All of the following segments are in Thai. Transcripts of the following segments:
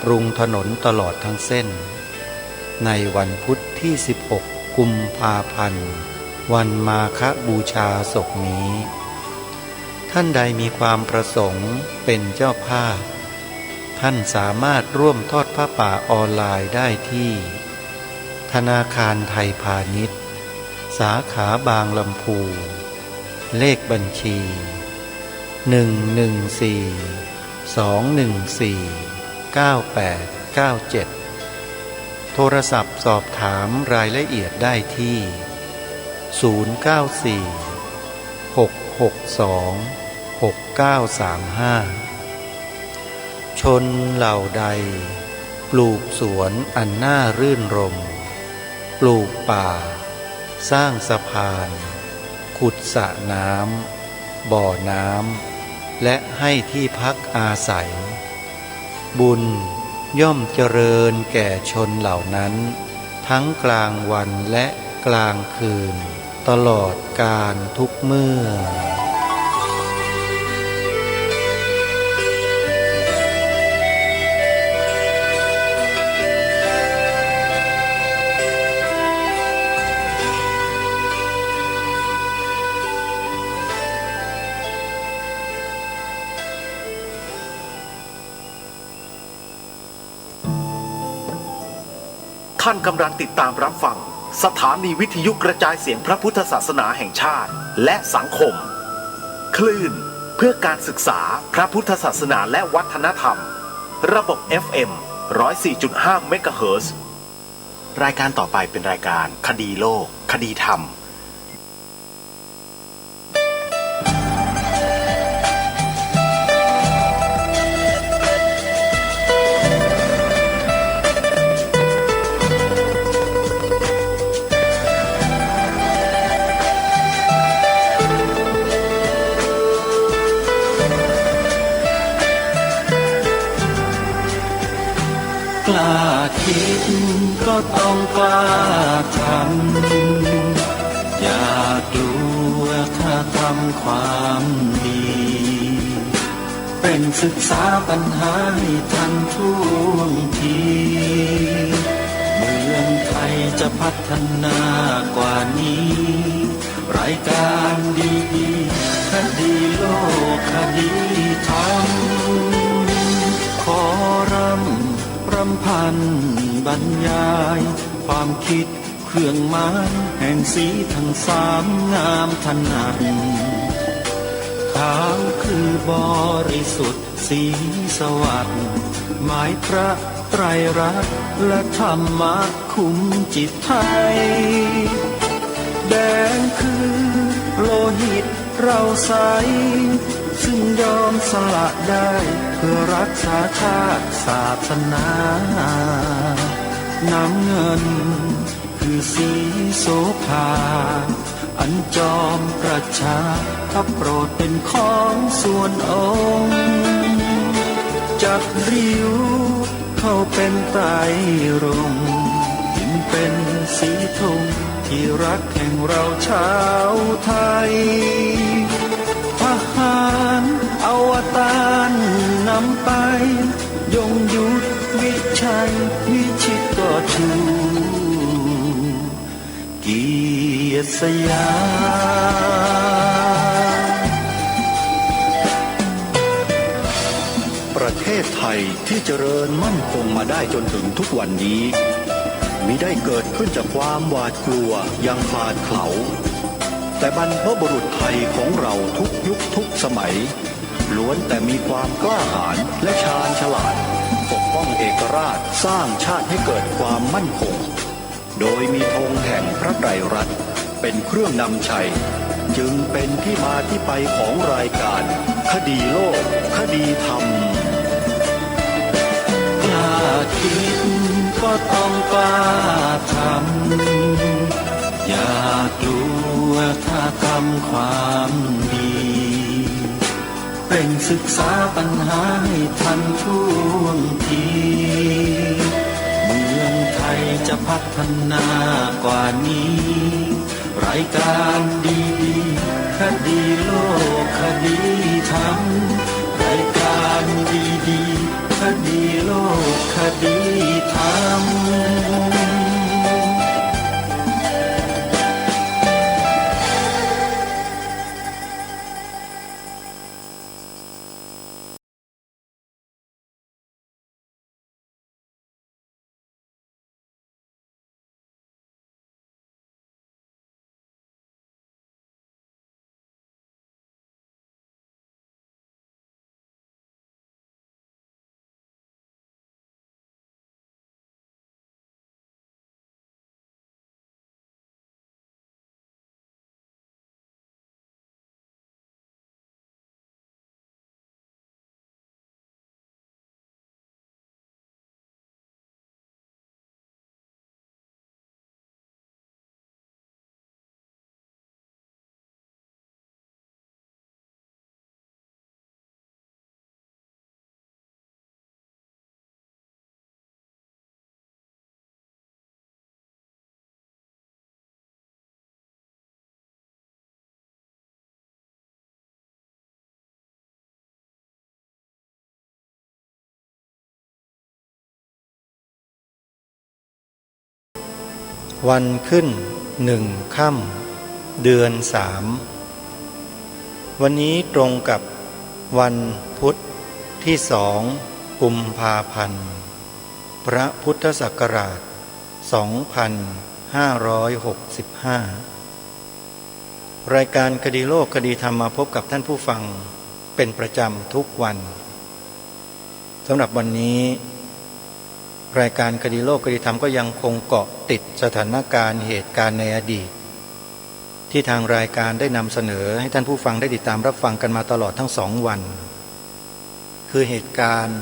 รุงถนนตลอดทั้งเส้นในวันพุธที่16กุมภาพันธ์วันมาฆบูชาศกนี้ท่านใดมีความประสงค์เป็นเจ้าภาพท่านสามารถร่วมทอดผ้าป่าออนไลน์ได้ที่ธนาคารไทยพาณิชย์สาขาบางลำพูเลขบัญชี114-214-9897โทรศัพท์สอบถามรายละเอียดได้ที่094-662-6935ชนเหล่าใดปลูกสวนอันน่ารื่นรมปลูกป่าสร้างสะพานขุดสระน้ำบ่อน้ำและให้ที่พักอาศัยบุญย่อมเจริญแก่ชนเหล่านั้นทั้งกลางวันและกลางคืนตลอดกาลทุกเมื่อท่านกำลังติดตามรับฟังสถานีวิทยุกระจายเสียงพระพุทธศาสนาแห่งชาติและสังคมคลื่นเพื่อการศึกษาพระพุทธศาสนาและวัฒนธรรมระบบ FM 104.5 เมกะเฮิรตซ์รายการต่อไปเป็นรายการคดีโลกคดีธรรมกล้าคิดก็ต้องกล้าทำอย่ากลัวถ้าทำความดีเป็นศึกษาปัญหาให้ทันท่วงทีเมืองไทยจะพัฒนากว่านี้รายการดีๆคดีโลกคดีธรรมขอรำพันบรรยายความคิดเครื่องหมายแห่งสีทั้งสามงามถนัดขาวคือบริสุทธิ์สีสวัสดิ์หมายพระไตรรัตน์และธรรมะคุ้มจิตไทยแดงคือโลหิตเราใสซึ่งยอมสละได้เพื่อรักษาชาติศาสนาน้ำเงินคือสีโสภาอันจอมประชาถ้าโปรดเป็นของส่วนองค์จับริ้วเข้าเป็นไตรรงค์ยิ่งเป็นสีธงที่รักแห่งเราชาวไทยทหารอวตารนำไปยงยุทธวิชัยวิชิตก็ชูเกียรติสยามประเทศไทยที่เจริญมั่นคงมาได้จนถึงทุกวันนี้มิได้เกิดขึ้นจากความหวาดกลัวอย่างพลาดเขลาแต่บรรพบุรุษไทยของเราทุกยุคทุกสมัยล้วนแต่มีความกล้าหาญและชาญฉลาดปกป้องเอกราชสร้างชาติให้เกิดความมั่นคงโดยมีธงแห่งพระไตรรัตน์เป็นเครื่องนำชัยจึงเป็นที่มาที่ไปของรายการคดีโลกคดีธรรมกล้าคิดก็ต้องกล้าทำอย่ากลัวถ้าทำความดีเป็นศึกษาปัญหาให้ทันท่วงทีเมืองไทยจะพัฒนากว่านี้รายการดีๆคดีโลกคดีธรรมรายการดีๆคดีโลกค คดีธรรมวันขึ้น1 ค่ำเดือน 3วันนี้ตรงกับวันพุธที่2 กุมภาพันธ์พระพุทธศักราช 2565 รายการคดีโลกคดีธรรมมาพบกับท่านผู้ฟังเป็นประจำทุกวันสำหรับวันนี้รายการคดีโลกคดีธรรมก็ยังคงเกาะติดสถานการณ์เหตุการณ์ในอดีตที่ทางรายการได้นำเสนอให้ท่านผู้ฟังได้ติดตามรับฟังกันมาตลอดทั้ง2 วันคือเหตุการณ์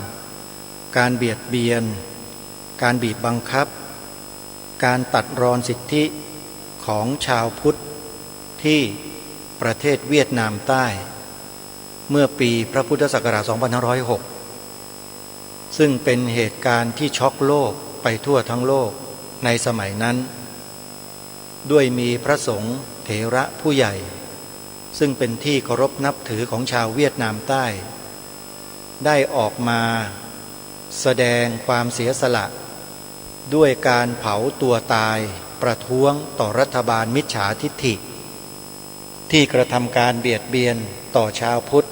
การเบียดเบียนการบีบบังคับการตัดรอนสิทธิของชาวพุทธที่ประเทศเวียดนามใต้เมื่อปีพระพุทธศักราช 2506ซึ่งเป็นเหตุการณ์ที่ช็อกโลกไปทั่วทั้งโลกในสมัยนั้นด้วยมีพระสงฆ์เถระผู้ใหญ่ซึ่งเป็นที่เคารพนับถือของชาวเวียดนามใต้ได้ออกมาแสดงความเสียสละด้วยการเผาตัวตายประท้วงต่อรัฐบาลมิจฉาทิฐิที่กระทำการเบียดเบียนต่อชาวพุทธ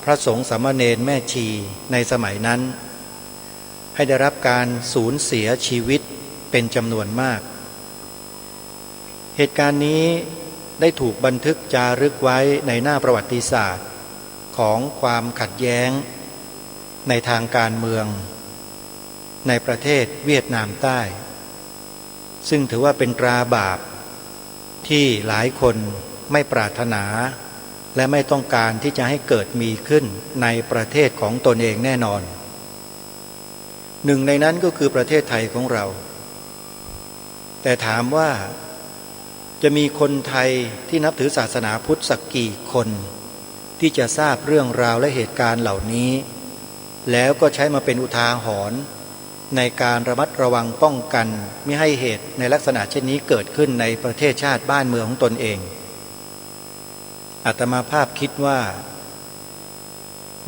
พระสงฆ์สามเณรแม่ชีในสมัยนั้นให้ได้รับการสูญเสียชีวิตเป็นจำนวนมากเหตุการณ์นี้ได้ถูกบันทึกจารึกไว้ในหน้าประวัติศาสตร์ของความขัดแย้งในทางการเมืองในประเทศเวียดนามใต้ซึ่งถือว่าเป็นตราบาปที่หลายคนไม่ปรารถนาและไม่ต้องการที่จะให้เกิดมีขึ้นในประเทศของตนเองแน่นอนหนึ่งในนั้นก็คือประเทศไทยของเราแต่ถามว่าจะมีคนไทยที่นับถือศาสนาพุทธสักกี่คนที่จะทราบเรื่องราวและเหตุการณ์เหล่านี้แล้วก็ใช้มาเป็นอุทาหรณ์ในการระมัดระวังป้องกันไม่ให้เหตุในลักษณะเช่นนี้เกิดขึ้นในประเทศชาติบ้านเมืองของตนเองอาตมาภาพคิดว่า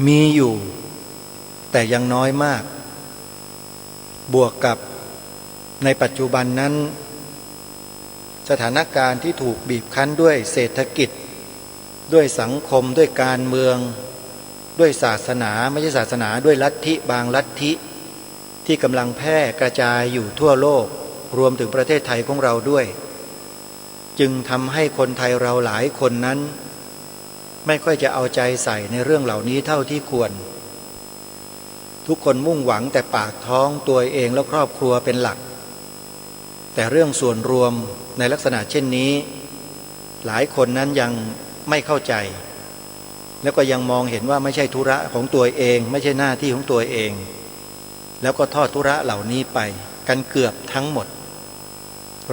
มีอยู่แต่ยังน้อยมากบวกกับในปัจจุบันนั้นสถานการณ์ที่ถูกบีบคั้นด้วยเศรษฐกิจด้วยสังคมด้วยการเมืองด้วยศาสนาไม่ใช่ศาสนาด้วยลัทธิบางลัทธิที่กำลังแพร่กระจายอยู่ทั่วโลกรวมถึงประเทศไทยของเราด้วยจึงทำให้คนไทยเราหลายคนนั้นไม่ค่อยจะเอาใจใส่ในเรื่องเหล่านี้เท่าที่ควรทุกคนมุ่งหวังแต่ปากท้องตัวเองและครอบครัวเป็นหลักแต่เรื่องส่วนรวมในลักษณะเช่นนี้หลายคนนั้นยังไม่เข้าใจแล้วก็ยังมองเห็นว่าไม่ใช่ธุระของตัวเองไม่ใช่หน้าที่ของตัวเองแล้วก็ทอดธุระเหล่านี้ไปกันเกือบทั้งหมด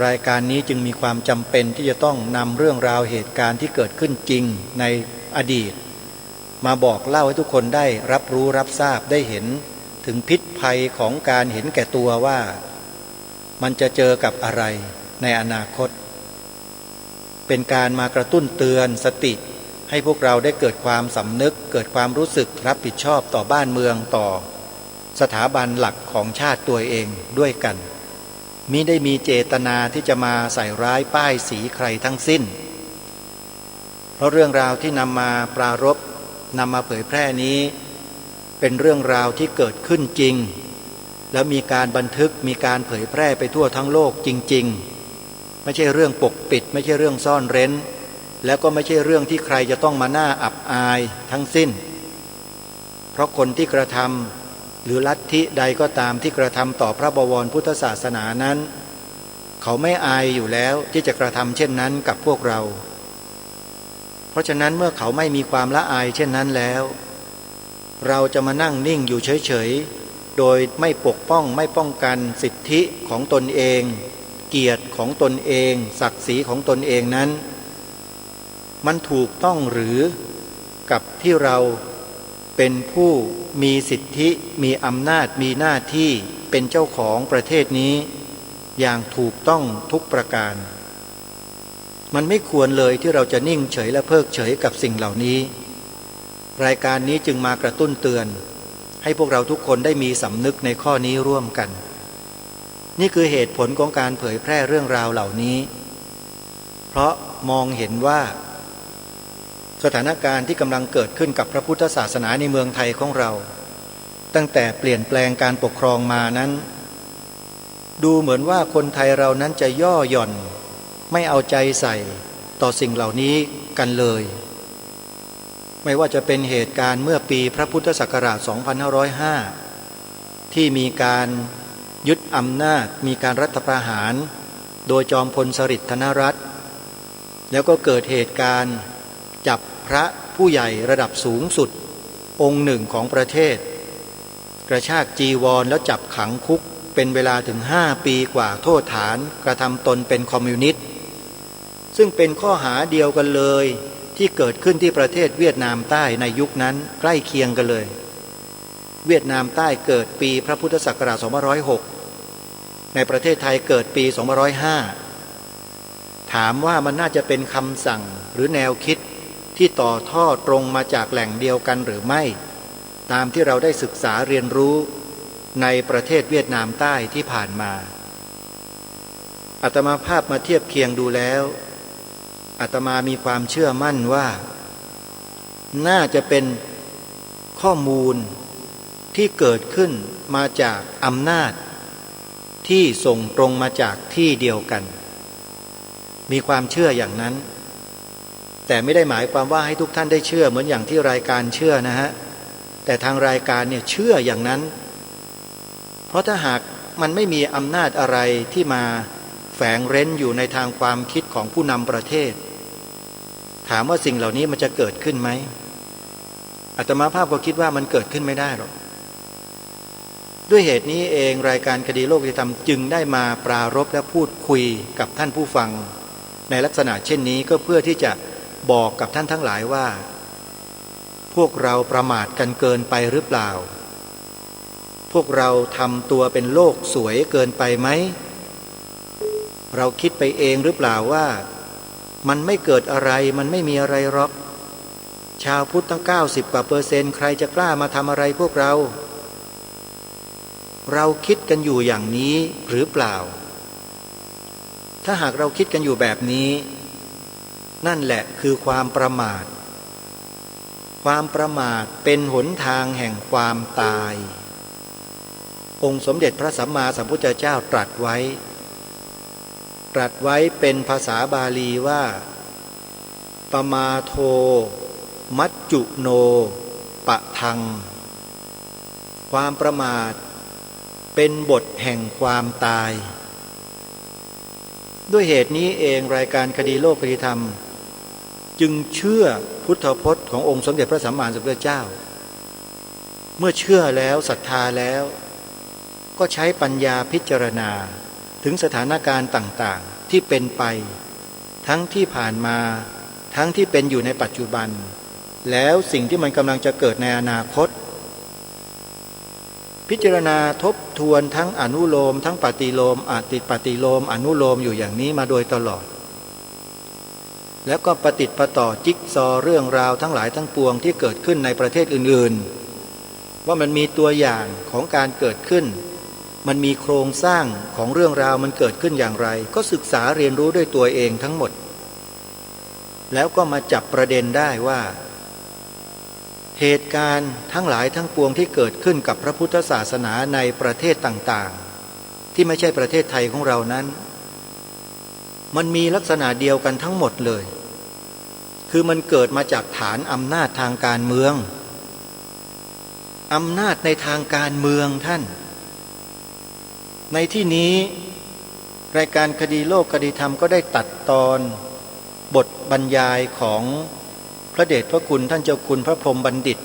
รายการนี้จึงมีความจำเป็นที่จะต้องนำเรื่องราวเหตุการณ์ที่เกิดขึ้นจริงในอดีตมาบอกเล่าให้ทุกคนได้รับรู้รับทราบได้เห็นถึงพิษภัยของการเห็นแก่ตัวว่ามันจะเจอกับอะไรในอนาคตเป็นการมากระตุ้นเตือนสติให้พวกเราได้เกิดความสำนึกเกิดความรู้สึกรับผิดชอบต่อบ้านเมืองต่อ สถาบันหลักของชาติตัวเองด้วยกันมิได้มีเจตนาที่จะมาใส่ร้ายป้ายสีใครทั้งสิ้นเพราะเรื่องราวที่นำมาปรารภนำมาเผยแพร่นี้เป็นเรื่องราวที่เกิดขึ้นจริงแล้วมีการบันทึกมีการเผยแพร่ไปทั่วทั้งโลกจริงๆไม่ใช่เรื่องปกปิดไม่ใช่เรื่องซ่อนเร้นแล้วก็ไม่ใช่เรื่องที่ใครจะต้องมาน่าอับอายทั้งสิ้นเพราะคนที่กระทำหรือลัทธิใดก็ตามที่กระทำต่อพระบวรพุทธศาสนานั้นเขาไม่อายอยู่แล้วที่จะกระทำเช่นนั้นกับพวกเราเพราะฉะนั้นเมื่อเขาไม่มีความละอายเช่นนั้นแล้วเราจะมานั่งนิ่งอยู่เฉยๆโดยไม่ปกป้องไม่ป้องกันสิทธิของตนเองเกียรติของตนเองศักดิ์ศรีของตนเองนั้นมันถูกต้องหรือกับที่เราเป็นผู้มีสิทธิมีอำนาจมีหน้าที่เป็นเจ้าของประเทศนี้อย่างถูกต้องทุกประการมันไม่ควรเลยที่เราจะนิ่งเฉยและเพิกเฉยกับสิ่งเหล่านี้รายการนี้จึงมากระตุ้นเตือนให้พวกเราทุกคนได้มีสำนึกในข้อนี้ร่วมกันนี่คือเหตุผลของการเผยแพร่เรื่องราวเหล่านี้เพราะมองเห็นว่าสถานการณ์ที่กำลังเกิดขึ้นกับพระพุทธศาสนาในเมืองไทยของเราตั้งแต่เปลี่ยนแปลงการปกครองมานั้นดูเหมือนว่าคนไทยเรานั้นจะย่อหย่อนไม่เอาใจใส่ต่อสิ่งเหล่านี้กันเลยไม่ว่าจะเป็นเหตุการณ์เมื่อปีพระพุทธศักราช 2505 ที่มีการยึดอำนาจมีการรัฐประหารโดยจอมพลสฤษดิ์ธนรัตน์แล้วก็เกิดเหตุการณ์จับพระผู้ใหญ่ระดับสูงสุดองค์หนึ่งของประเทศกระชากจีวรแล้วจับขังคุกเป็นเวลาถึง5 ปีกว่าโทษฐานกระทำตนเป็นคอมมิวนิสต์ซึ่งเป็นข้อหาเดียวกันเลยที่เกิดขึ้นที่ประเทศเวียดนามใต้ในยุคนั้นใกล้เคียงกันเลยเวียดนามใต้เกิดปีพระพุทธศักราช 2506 ในประเทศไทยเกิดปี 2505 ถามว่ามันน่าจะเป็นคำสั่งหรือแนวคิดที่ต่อท่อตรงมาจากแหล่งเดียวกันหรือไม่ตามที่เราได้ศึกษาเรียนรู้ในประเทศเวียดนามใต้ที่ผ่านมาอาตมาภาพมาเทียบเคียงดูแล้วอาตมามีความเชื่อมั่นว่าน่าจะเป็นข้อมูลที่เกิดขึ้นมาจากอำนาจที่ส่งตรงมาจากที่เดียวกันมีความเชื่ออย่างนั้นแต่ไม่ได้หมายความว่าให้ทุกท่านได้เชื่อเหมือนอย่างที่รายการเชื่อนะฮะแต่ทางรายการเนี่ยเชื่ออย่างนั้นเพราะถ้าหากมันไม่มีอำนาจอะไรที่มาแฝงเร้นอยู่ในทางความคิดของผู้นำประเทศถามว่าสิ่งเหล่านี้มันจะเกิดขึ้นไหมอาตมาภาพก็คิดว่ามันเกิดขึ้นไม่ได้หรอกด้วยเหตุนี้เองรายการคดีโลกยุติธรรมจึงได้มาปรารภและพูดคุยกับท่านผู้ฟังในลักษณะเช่นนี้ก็เพื่อที่จะบอกกับท่านทั้งหลายว่าพวกเราประมาทกันเกินไปหรือเปล่าพวกเราทำตัวเป็นโลกสวยเกินไปไหมเราคิดไปเองหรือเปล่าว่ามันไม่เกิดอะไรมันไม่มีอะไรหรอกชาวพุทธตั้ง90%กว่าใครจะกล้ามาทำอะไรพวกเราคิดกันอยู่อย่างนี้หรือเปล่าถ้าหากเราคิดกันอยู่แบบนี้นั่นแหละคือความประมาทความประมาทเป็นหนทางแห่งความตายองค์สมเด็จพระสัมมาสัมพุทธเจ้าตรัสไว้เป็นภาษาบาลีว่าปมาโทมัจจุโนปะทังความประมาทเป็นบทแห่งความตายด้วยเหตุนี้เองรายการคดีโลกคดีธรรมจึงเชื่อพุทธพจน์ขององค์สมเด็จพระสัมมาสัมพุทธเจ้าเมื่อเชื่อแล้วศรัทธาแล้วก็ใช้ปัญญาพิจารณาถึงสถานการณ์ต่างๆที่เป็นไปทั้งที่ผ่านมาทั้งที่เป็นอยู่ในปัจจุบันแล้วสิ่งที่มันกำลังจะเกิดในอนาคตพิจารณาทบทวนทั้งอนุโลมทั้งปฏิโลมปฏิโลมอนุโลมอยู่อย่างนี้มาโดยตลอดแล้วก็ประติดประต่อจิ๊กซอเรื่องราวทั้งหลายทั้งปวงที่เกิดขึ้นในประเทศอื่นๆ ว่ามันมีตัวอย่างของการเกิดขึ้นมันมีโครงสร้างของเรื่องราวมันเกิดขึ้นอย่างไรก็ศึกษาเรียนรู้ด้วยตัวเองทั้งหมดแล้วก็มาจับประเด็นได้ว่าเหตุการณ์ทั้งหลายทั้งปวงที่เกิดขึ้นกับพระพุทธศาสนาในประเทศต่างๆที่ไม่ใช่ประเทศไทยของเรานั้นมันมีลักษณะเดียวกันทั้งหมดเลยคือมันเกิดมาจากฐานอำนาจทางการเมืองอำนาจในทางการเมืองท่านในที่นี้รายการคดีโลกคดีธรรมก็ได้ตัดตอนบทบรรยายของพระเดชพระคุณท่านเจ้าคุณพระพรหมบัณฑิต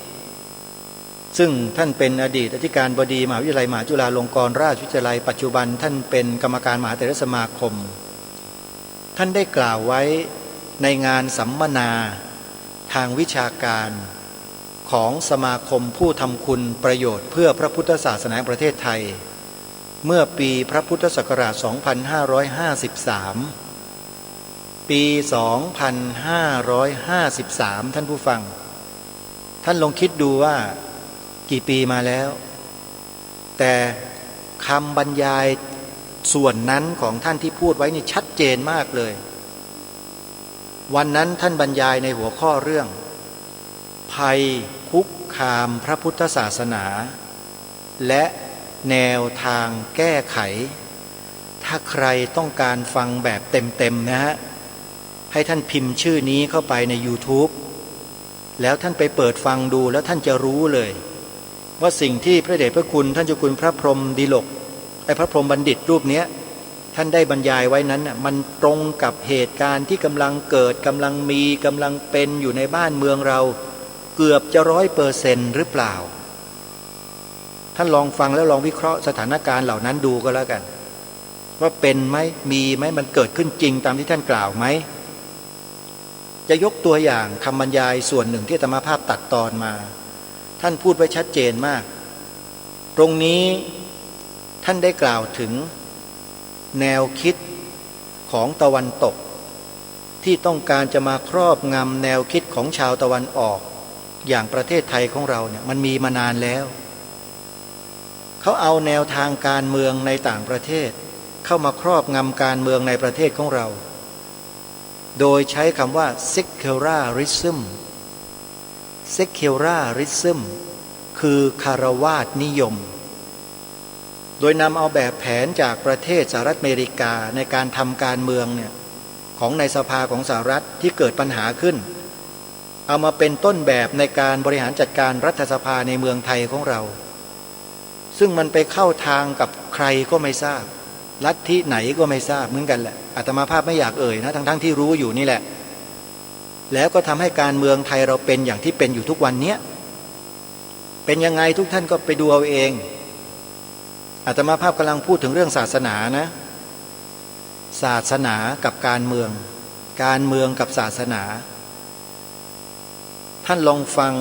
ซึ่งท่านเป็นอดีตอธิการบดีมหาวิทยาลัยมหาจุฬาลงกรณราชวิทยาลัยปัจจุบันท่านเป็นกรรมการมหาเถรสมาคมท่านได้กล่าวไว้ในงานสัมมนาทางวิชาการของสมาคมผู้ทำคุณประโยชน์เพื่อพระพุทธศาสนาแห่งประเทศไทยเมื่อปีพระพุทธศักราช 2553 ปี 2553 ท่านผู้ฟังท่านลองคิดดูว่ากี่ปีมาแล้วแต่คำบรรยายส่วนนั้นของท่านที่พูดไว้นี่ชัดเจนมากเลยวันนั้นท่านบรรยายในหัวข้อเรื่องภัยคุกคามพระพุทธศาสนาและแนวทางแก้ไขถ้าใครต้องการฟังแบบเต็มๆนะฮะให้ท่านพิมพ์ชื่อนี้เข้าไปใน YouTube แล้วท่านไปเปิดฟังดูแล้วท่านจะรู้เลยว่าสิ่งที่พระเดชพระคุณท่านเจ้าคุณพระพรหมดิลกพระพรหมบัณฑิตรูปนี้ท่านได้บรรยายไว้นั้นมันตรงกับเหตุการณ์ที่กำลังเกิดกำลังมีกำลังเป็นอยู่ในบ้านเมืองเราเกือบจะ100%หรือเปล่าท่านลองฟังแล้วลองวิเคราะห์สถานการณ์เหล่านั้นดูก็แล้วกันว่าเป็นไหมมีไหมมันเกิดขึ้นจริงตามที่ท่านกล่าวไหมจะยกตัวอย่างคำบรรยายส่วนหนึ่งที่อาตมาภาพตัดตอนมาท่านพูดไว้ชัดเจนมากตรงนี้ท่านได้กล่าวถึงแนวคิดของตะวันตกที่ต้องการจะมาครอบงำแนวคิดของชาวตะวันออกอย่างประเทศไทยของเราเนี่ยมันมีมานานแล้วเขาเอาแนวทางการเมืองในต่างประเทศเข้ามาครอบงำการเมืองในประเทศของเราโดยใช้คำว่า secularism secularism คือคารวาสนิยมโดยนำเอาแบบแผนจากประเทศสหรัฐอเมริกาในการทำการเมืองเนี่ยของในสภาของสหรัฐที่เกิดปัญหาขึ้นเอามาเป็นต้นแบบในการบริหารจัดการรัฐสภาในเมืองไทยของเราซึ่งมันไปเข้าทางกับใครก็ไม่ทราบลัทธิไหนก็ไม่ทราบเหมือนกันแหละอาตมาภาพไม่อยากเอ่ยนะทั้งที่รู้อยู่นี่แหละแล้วก็ทำให้การเมืองไทยเราเป็นอย่างที่เป็นอยู่ทุกวันนี้เป็นยังไงทุกท่านก็ไปดูเอาเองอาตมาภาพกำลังพูดถึงเรื่องศาสนานะศาสนากับการเมืองการเมืองกับศาสนาท่านลองฟัง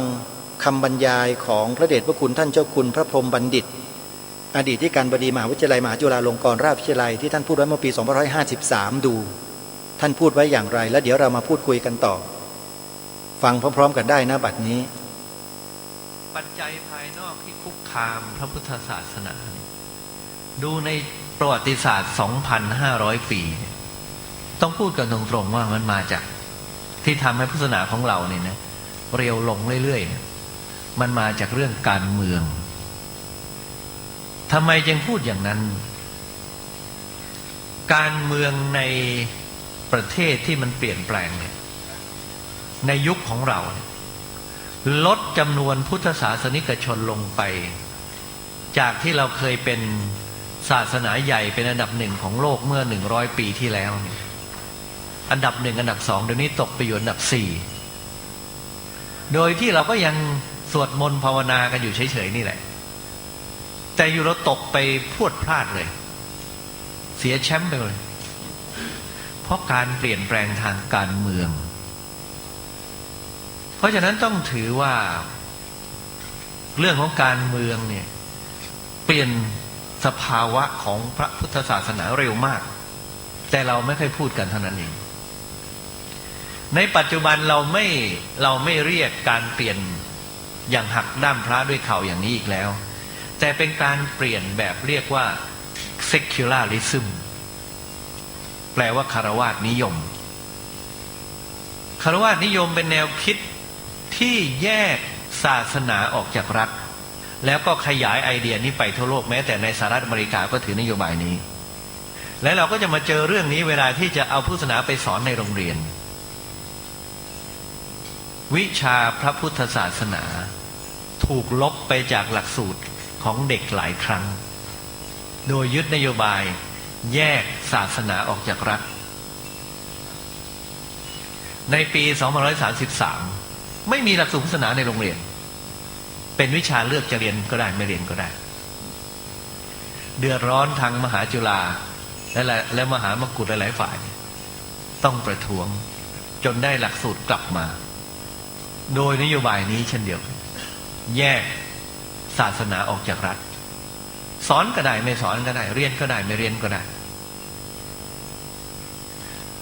คำบรรยายของพระเดชพระคุณท่านเจ้าคุณพระพรหมบัณฑิตอดีตที่การบดีมหาวิทยาลัยมหาจุฬาลงกรณราชวิทยาลัยที่ท่านพูดไว้เมื่อปี2553ดูท่านพูดไว้อย่างไรแล้วเดี๋ยวเรามาพูดคุยกันต่อฟังพร้อมๆกันได้นะบัดนี้ปัจจัยภายนอกที่คุกคามพระพุทธศาสนาดูในประวัติศาสตร์ 2,500 ปีต้องพูดกันตรงๆว่ามันมาจากที่ทำให้พุทธศาสนาของเราเนี่ยนะเร็วลงเรื่อยๆมันมาจากเรื่องการเมืองทำไมจึงพูดอย่างนั้นการเมืองในประเทศที่มันเปลี่ยนแปลงเนี่ยในยุคของเราลดจำนวนพุทธศาสนิกชนลงไปจากที่เราเคยเป็นศาสนาใหญ่เป็นอันดับหนึ่งของโลกเมื่อ100 ปีที่แล้วอันดับหนึ่งอันดับสองเดี๋ยวนี้ตกไปอยู่อันดับ4โดยที่เราก็ยังสวดมนต์ภาวนากันอยู่เฉยๆนี่แหละแต่อยู่เราตกไปพรวดพลาดเลยเสียแชมป์ไปเลยเพราะการเปลี่ยนแปลงทางการเมืองเพราะฉะนั้นต้องถือว่าเรื่องของการเมืองเนี่ยเปลี่ยนสภาวะของพระพุทธศาสนาเร็วมากแต่เราไม่ค่อยพูดกันเท่านั้นเองในปัจจุบันเราไม่เรียกการเปลี่ยน อย่างหักด้ามพระด้วยเข่าอย่างนี้อีกแล้วแต่เป็นการเปลี่ยนแบบเรียกว่า secularism แปลว่าคฤหัสถ์นิยมคฤหัสถ์นิยมเป็นแนวคิดที่แยกศาสนาออกจากรัฐแล้วก็ขยายไอเดียนี้ไปทั่วโลกแม้แต่ในสหรัฐอเมริกาก็ถือนโยบายนี้และเราก็จะมาเจอเรื่องนี้เวลาที่จะเอาพุทธศาสนาไปสอนในโรงเรียนวิชาพระพุทธศาสนาถูกลบไปจากหลักสูตรของเด็กหลายครั้งโดยยึดนโยบายแยกศาสนาออกจากรัฐในปี2533ไม่มีหลักสูตรพุทธศาสนาในโรงเรียนเป็นวิชาเลือกจะเรียนก็ได้ไม่เรียนก็ได้เดือดร้อนทางมหาจุฬาและมหามกุฏหลายฝ่ายต้องประท้วงจนได้หลักสูตรกลับมาโดยนโยบายนี้เช่นเดียวกันแยกศาสนาออกจากรัฐสอนก็ได้ไม่สอนก็ได้เรียนก็ได้ไม่เรียนก็ได้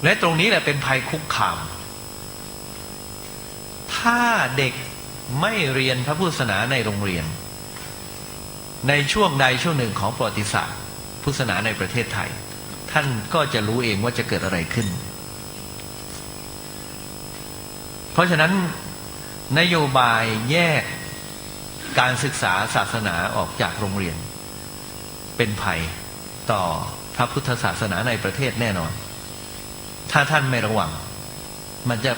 และตรงนี้แหละเป็นภัยคุกคามถ้าเด็กไม่เรียนพระพุทธศาสนาในโรงเรียนในช่วงใดช่วงหนึ่งของประวัติศาสตร์พุทธศาสนาในประเทศไทยท่านก็จะรู้เองว่าจะเกิดอะไรขึ้นเพราะฉะนั้นนโยบายแยกการศึกษาศาสนาออกจากโรงเรียนเป็นภัยต่อพระพุทธศาสนาในประเทศแน่นอนถ้าท่านไม่ระวังมันจะ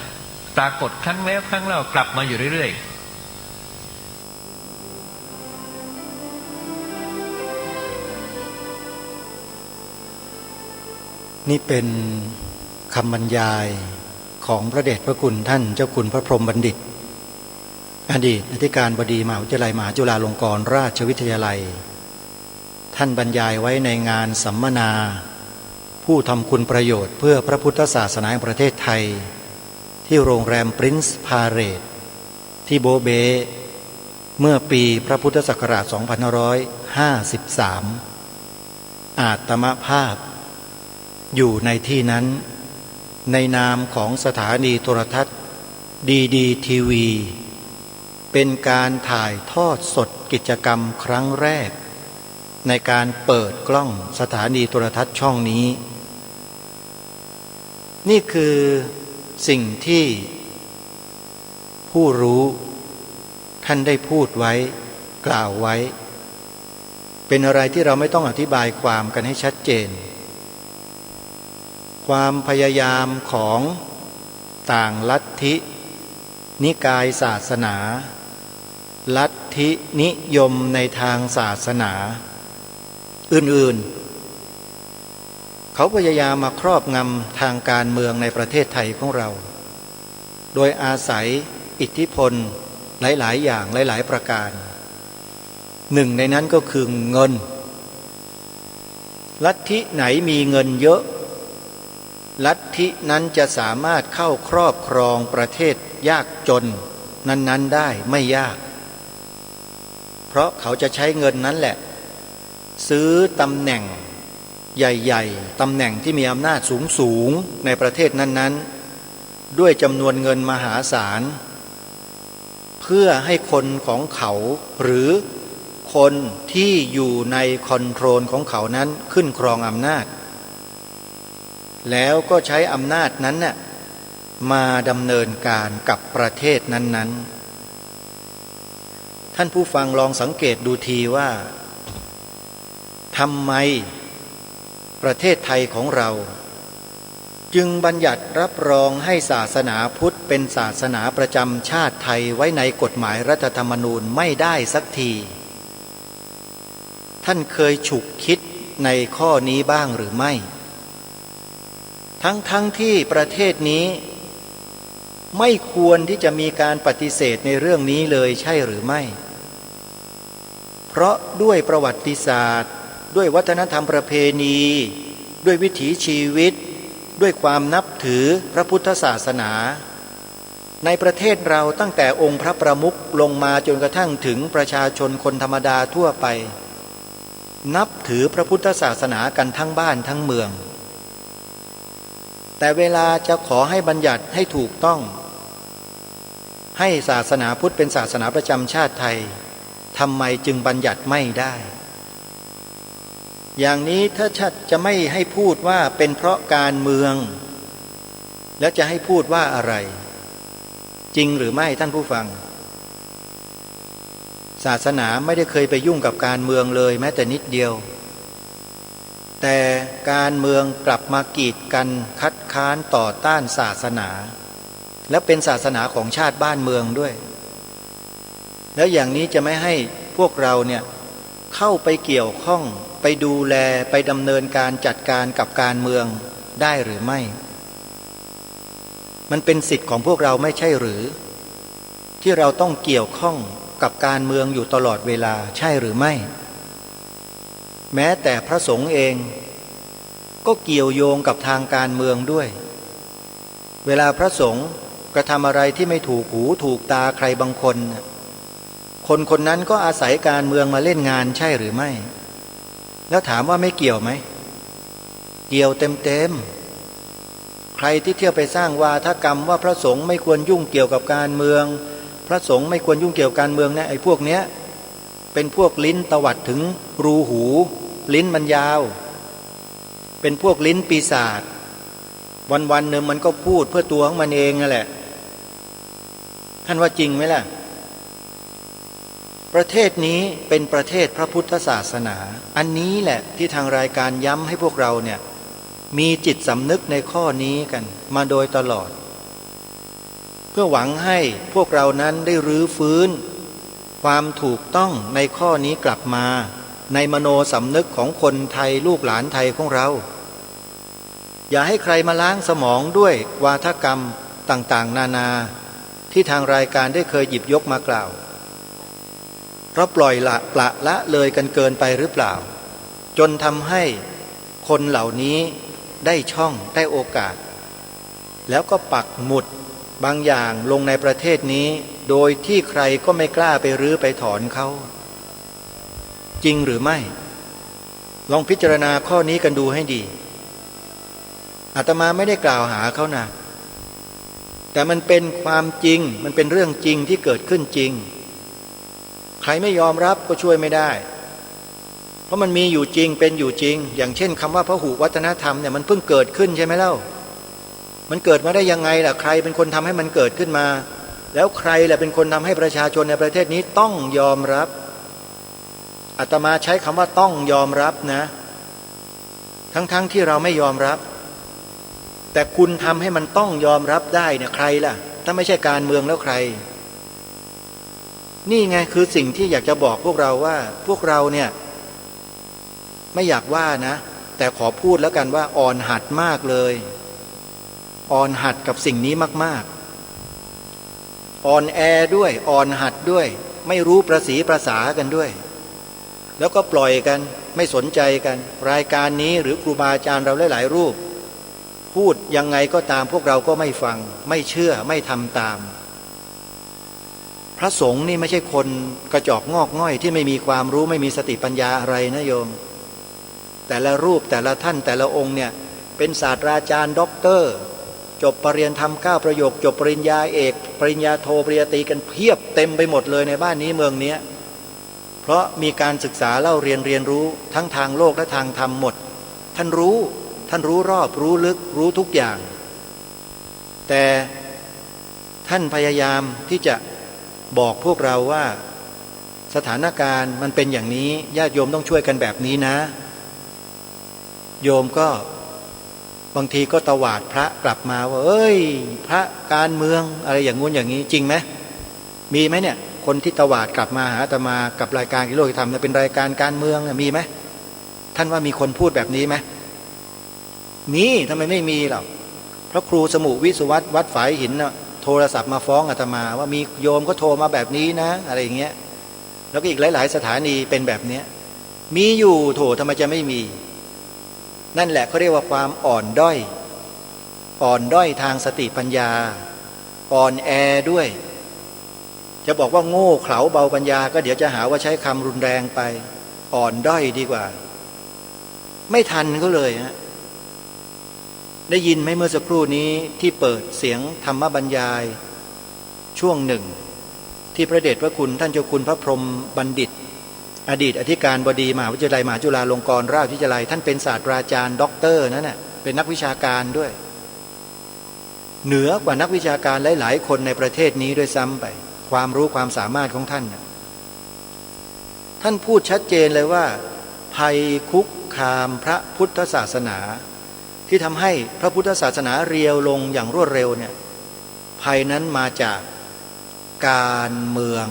ปรากฏครั้งแล้วครั้งเล่ากลับมาอยู่เรื่อยๆนี่เป็นคำบรรยายของพระเดชพระคุณท่านเจ้าคุณพระพรหมบัณฑิตอดีตอธิการบดีมหาวิทยาลัยมหาจุฬาลงกรณราชวิทยาลัยท่านบรรยายไว้ในงานสัมมนาผู้ทำคุณประโยชน์เพื่อพระพุทธศาสนาแห่งประเทศไทยที่โรงแรมปรินซ์พาเรตที่โบเบเมื่อปีพระพุทธศักราช 2553 อาตมภาพอยู่ในที่นั้นในนามของสถานีโทรทัศน์ดีทีวีเป็นการถ่ายทอดสดกิจกรรมครั้งแรกในการเปิดกล้องสถานีโทรทัศน์ช่องนี้นี่คือสิ่งที่ผู้รู้ท่านได้พูดไว้กล่าวไว้เป็นอะไรที่เราไม่ต้องอธิบายความกันให้ชัดเจนความพยายามของต่างลัทธินิกายศาสนาลัทธินิยมในทางศาสนาอื่นๆเขาพยายามมาครอบงำทางการเมืองในประเทศไทยของเราโดยอาศัยอิทธิพลหลายๆอย่างหลายๆประการหนึ่งในนั้นก็คือเงินลัทธิไหนมีเงินเยอะลัทธินั้นจะสามารถเข้าครอบครองประเทศยากจนนั้นๆได้ไม่ยากเพราะเขาจะใช้เงินนั้นแหละซื้อตำแหน่งใหญ่ๆตำแหน่งที่มีอำนาจสูงๆในประเทศนั้นๆด้วยจำนวนเงินมหาศาลเพื่อให้คนของเขาหรือคนที่อยู่ในคอนโทรลของเขานั้นขึ้นครองอำนาจแล้วก็ใช้อำนาจนั้นน่ะมาดำเนินการกับประเทศนั้นๆท่านผู้ฟังลองสังเกตดูทีว่าทำไมประเทศไทยของเราจึงบัญญัติรับรองให้ศาสนาพุทธเป็นศาสนาประจำชาติไทยไว้ในกฎหมายรัฐธรรมนูญไม่ได้สักทีท่านเคยฉุกคิดในข้อนี้บ้างหรือไม่ทั้งที่ประเทศนี้ไม่ควรที่จะมีการปฏิเสธในเรื่องนี้เลยใช่หรือไม่เพราะด้วยประวัติศาสตร์ด้วยวัฒนธรรมประเพณีด้วยวิถีชีวิตด้วยความนับถือพระพุทธศาสนาในประเทศเราตั้งแต่องค์พระประมุขลงมาจนกระทั่งถึงประชาชนคนธรรมดาทั่วไปนับถือพระพุทธศาสนากันทั้งบ้านทั้งเมืองแต่เวลาจะขอให้บัญญัติให้ถูกต้อง ให้ศาสนาพุทธเป็นศาสนาประจำชาติไทยทำไมจึงบัญญัติไม่ได้อย่างนี้ถ้าจะไม่ให้พูดว่าเป็นเพราะการเมืองแล้วจะให้พูดว่าอะไรจริงหรือไม่ท่านผู้ฟังศาสนาไม่ได้เคยไปยุ่งกับการเมืองเลยแม้แต่นิดเดียวแต่การเมืองกลับมากีดกันคัดค้านต่อต้านศาสนาและเป็นศาสนาของชาติบ้านเมืองด้วยแล้วอย่างนี้จะไม่ให้พวกเราเนี่ยเข้าไปเกี่ยวข้องไปดูแลไปดำเนินการจัดการกับการเมืองได้หรือไม่มันเป็นสิทธิ์ของพวกเราไม่ใช่หรือที่เราต้องเกี่ยวข้องกับการเมืองอยู่ตลอดเวลาใช่หรือไม่แม้แต่พระสงฆ์เองก็เกี่ยวโยงกับทางการเมืองด้วยเวลาพระสงฆ์กระทำอะไรที่ไม่ถูกหูถูกตาใครบางคนคนคนนั้นก็อาศัยการเมืองมาเล่นงานใช่หรือไม่แล้วถามว่าไม่เกี่ยวไหมเกี่ยวเต็มใครที่เที่ยวไปสร้างวาทกรรมว่าพระสงฆ์ไม่ควรยุ่งเกี่ยวกับการเมืองพระสงฆ์ไม่ควรยุ่งเกี่ยวกับการเมืองนะไอ้พวกเนี้ยเป็นพวกลิ้นตวัดถึงรูหูลิ้นมันยาวเป็นพวกลิ้นปีศาจวันๆหนึ่งมันก็พูดเพื่อตัวของมันเองนั่นแหละท่านว่าจริงไหมล่ะประเทศนี้เป็นประเทศพระพุทธศาสนาอันนี้แหละที่ทางรายการย้ำให้พวกเราเนี่ยมีจิตสำนึกในข้อนี้กันมาโดยตลอดเพื่อหวังให้พวกเรานั้นได้รื้อฟื้นความถูกต้องในข้อนี้กลับมาในมโนสำนึกของคนไทยลูกหลานไทยของเราอย่าให้ใครมาล้างสมองด้วยวาทกรรมต่างๆนานาที่ทางรายการได้เคยหยิบยกมากล่าวเพราะปล่อยละเลยกันเกินไปหรือเปล่าจนทำให้คนเหล่านี้ได้ช่องได้โอกาสแล้วก็ปักหมุดบางอย่างลงในประเทศนี้โดยที่ใครก็ไม่กล้าไปรื้อไปถอนเขาจริงหรือไม่ลองพิจารณาข้อนี้กันดูให้ดีอาตมาไม่ได้กล่าวหาเขานะแต่มันเป็นความจริงมันเป็นเรื่องจริงที่เกิดขึ้นจริงใครไม่ยอมรับก็ช่วยไม่ได้เพราะมันมีอยู่จริงเป็นอยู่จริงอย่างเช่นคำว่าพหุวัฒนธรรมเนี่ยมันเพิ่งเกิดขึ้นใช่ไหมเล่ามันเกิดมาได้ยังไงล่ะใครเป็นคนทำให้มันเกิดขึ้นมาแล้วใครล่ะเป็นคนทำให้ประชาชนในประเทศนี้ต้องยอมรับอาตมาใช้คำว่าต้องยอมรับนะทั้งที่เราไม่ยอมรับแต่คุณทำให้มันต้องยอมรับได้เนี่ยใครล่ะถ้าไม่ใช่การเมืองแล้วใครนี่ไงคือสิ่งที่อยากจะบอกพวกเราว่าพวกเราเนี่ยไม่อยากว่านะแต่ขอพูดแล้วกันว่าอ่อนหัดมากเลยอ่อนหัดกับสิ่งนี้มากๆอ่อนแอด้วยอ่อนหัดด้วยไม่รู้ประสีประสากันด้วยแล้วก็ปล่อยกันไม่สนใจกันรายการนี้หรือครูบาอาจารย์เราหลายๆรูปพูดยังไงก็ตามพวกเราก็ไม่ฟังไม่เชื่อไม่ทำตามพระสงฆ์นี่ไม่ใช่คนกระจอกงอกง่อยที่ไม่มีความรู้ไม่มีสติปัญญาอะไรนะโยมแต่ละรูปแต่ละท่านแต่ละองค์เนี่ยเป็นศาสตราจารย์ด็อกเตอร์จบปริญญาธรรม9ประโยคจบปริญญาเอกปริญญาโทปริญญาตรีกันเพียบเต็มไปหมดเลยในบ้านนี้เมืองนี้เพราะมีการศึกษาเล่าเรียนรู้ทั้งทางโลกและทางธรรมหมดท่านรู้รอบรู้ลึกรู้ทุกอย่างแต่ท่านพยายามที่จะบอกพวกเราว่าสถานการณ์มันเป็นอย่างนี้ญาติโยมต้องช่วยกันแบบนี้นะโยมก็บางทีก็ตวาดพระกลับมาว่าเอ้ยพระการเมืองอะไรอย่างงู้นอย่างนี้จริงไหมมีไหมเนี่ยคนที่ตวาดกลับมาหาอาตมากับรายการกิโลกิธรรมเป็นรายการการเมืองมีไหมท่านว่ามีคนพูดแบบนี้ไหมมีทำไมไม่มีหรอกพระครูสมุวิสุวัตวัดฝายหินนะโทรศัพท์มาฟ้องอาตมาว่ามีโยมก็โทรมาแบบนี้นะอะไรอย่างเงี้ยแล้วก็อีกหลายๆสถานีเป็นแบบเนี้ยมีอยู่โถทำไมจะไม่มีนั่นแหละเขาเรียกว่าความอ่อนด้อยทางสติปัญญาอ่อนแอด้วยจะบอกว่าโง่เขลาเบาปัญญาก็เดี๋ยวจะหาว่าใช้คำรุนแรงไปอ่อนด้อยดีกว่าไม่ทันเขาเลยฮะได้ยินไหมเมื่อสักครู่นี้ที่เปิดเสียงธรรมบรรยาย ช่วงหนึ่งที่พระเดชพระคุณท่านเจ้าคุณพระพรหมบัณฑิตอดีตอธิการบดีมหาวิทยาลัยมหาจุฬาลงกรณราชวิทยาลัยท่านเป็นศาสตราจารย์ด็อกเตอร์นั่นน่ะเป็นนักวิชาการด้วยเหนือกว่านักวิชาการหลายๆคนในประเทศนี้ด้วยซ้ำไปความรู้ความสามารถของท่านท่านพูดชัดเจนเลยว่าภัยคุกคามพระพุทธศาสนาที่ทำให้พระพุทธศาสนาเรียวลงอย่างรวดเร็วเนี่ยภัยนั้นมาจากการเมือง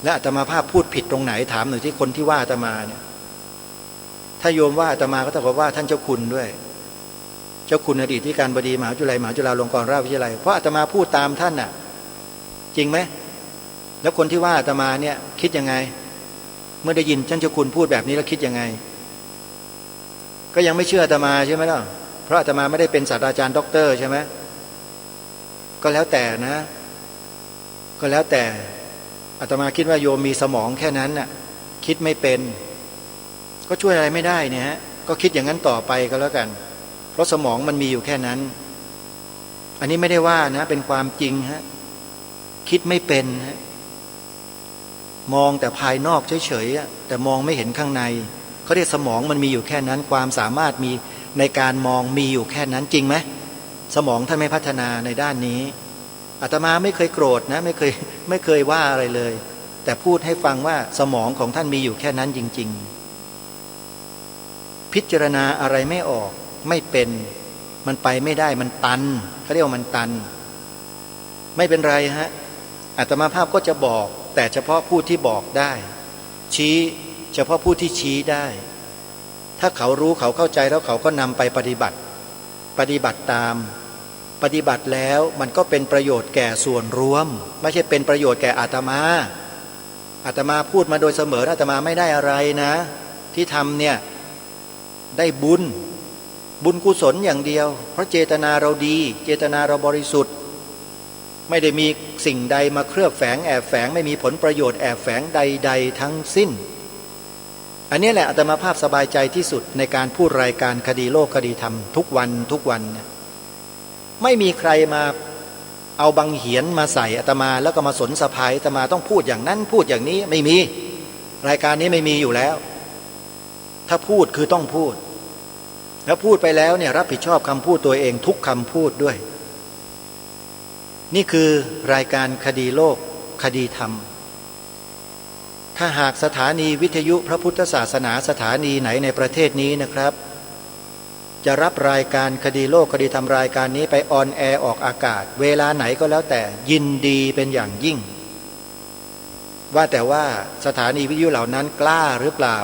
และอาตมาภาพพูดผิดตรงไหนถามหน่อยที่คนที่ว่าอาตมาเนี่ยถ้าโยมว่าอาตมาก็ต้องบอกว่าท่านเจ้าคุณด้วยเจ้าคุณอดีตที่การบดีมหาวิทยาลัยมหาจุฬาลงกรณราชวิทยาลัยเพราะอาตมาพูดตามท่านน่ะจริงไหมแล้วคนที่ว่าอาตมาเนี่ยคิดยังไงเมื่อได้ยินท่านเจ้าคุณพูดแบบนี้แล้วคิดยังไงก็ยังไม่เชื่ออาตมาใช่ไหมล่ะเพราะอาตมาไม่ได้เป็นศาสตราจารย์ด็อกเตอร์ใช่ไหมก็แล้วแต่นะก็แล้วแต่อาตมาคิดว่าโยมมีสมองแค่นั้นน่ะคิดไม่เป็นก็ช่วยอะไรไม่ได้เนี่ยฮะก็คิดอย่างนั้นต่อไปก็แล้วกันเพราะสมองมันมีอยู่แค่นั้นอันนี้ไม่ได้ว่านะเป็นความจริงฮะคิดไม่เป็นฮะมองแต่ภายนอกเฉยๆแต่มองไม่เห็นข้างในเขาเรียกสมองมันมีอยู่แค่นั้นความสามารถมีในการมองมีอยู่แค่นั้นจริงไหมสมองท่านไม่พัฒนาในด้านนี้อาตมาไม่เคยโกรธนะไม่เคยว่าอะไรเลยแต่พูดให้ฟังว่าสมองของท่านมีอยู่แค่นั้นจริงๆพิจารณาอะไรไม่ออกไม่เป็นมันไปไม่ได้มันตันเขาเรียกว่ามันตันไม่เป็นไรฮะอาตมาภาพก็จะบอกแต่เฉพาะผู้ที่บอกได้ชี้เฉพาะผู้ที่ชี้ได้ถ้าเขารู้เขาเข้าใจแล้วเขาก็นำไปปฏิบัติตามปฏิบัติแล้วมันก็เป็นประโยชน์แก่ส่วนรวมไม่ใช่เป็นประโยชน์แก่อาตมาพูดมาโดยเสมออาตมาไม่ได้อะไรนะที่ทำเนี่ยได้บุญกุศลอย่างเดียวเพราะเจตนาเราดีเจตนาเราบริสุทธิ์ไม่ได้มีสิ่งใดมาเคลือบแฝงแอบแฝงไม่มีผลประโยชน์แอบแฝงใดๆทั้งสิ้นอันนี้แหละอาตมาภาพสบายใจที่สุดในการพูดรายการคดีโลกคดีธรรมทุกวันเนี่ยไม่มีใครมาเอาบังเหียนมาใส่อาตมาแล้วก็มาสนสะพายอาตมาต้องพูดอย่างนั้นพูดอย่างนี้ไม่มีรายการนี้ไม่มีอยู่แล้วถ้าพูดคือต้องพูดแล้วพูดไปแล้วเนี่ยรับผิดชอบคำพูดตัวเองทุกคำพูดด้วยนี่คือรายการคดีโลกคดีธรรมถ้าหากสถานีวิทยุพระพุทธศาสนาสถานีไหนในประเทศนี้นะครับจะรับรายการคดีโลกคดีธรรมรายการนี้ไปออนแอร์ออกอากาศเวลาไหนก็แล้วแต่ยินดีเป็นอย่างยิ่งว่าแต่ว่าสถานีวิทยุเหล่านั้นกล้าหรือเปล่า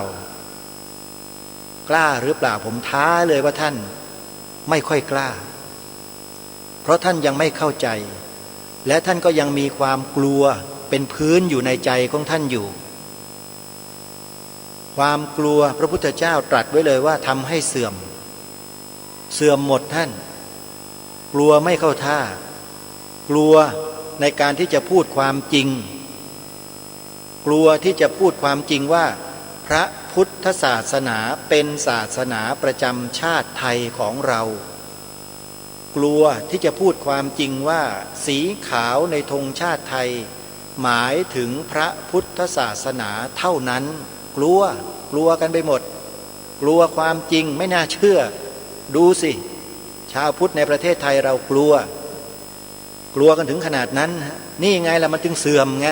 ผมท้าเลยว่าท่านไม่ค่อยกล้าเพราะท่านยังไม่เข้าใจและท่านก็ยังมีความกลัวเป็นพื้นอยู่ในใจของท่านอยู่ความกลัวพระพุทธเจ้าตรัสไว้เลยว่าทำให้เสื่อมหมดท่านกลัวไม่เข้าท่ากลัวในการที่จะพูดความจริงกลัวที่จะพูดความจริงว่าพระพุทธศาสนาเป็นศาสนาประจำชาติไทยของเรากลัวที่จะพูดความจริงว่าสีขาวในธงชาติไทยหมายถึงพระพุทธศาสนาเท่านั้นกลัวกันไปหมดกลัวความจริงไม่น่าเชื่อดูสิชาวพุทธในประเทศไทยเรากลัวกันถึงขนาดนั้นนี่ไงล่ะมันถึงเสื่อมไง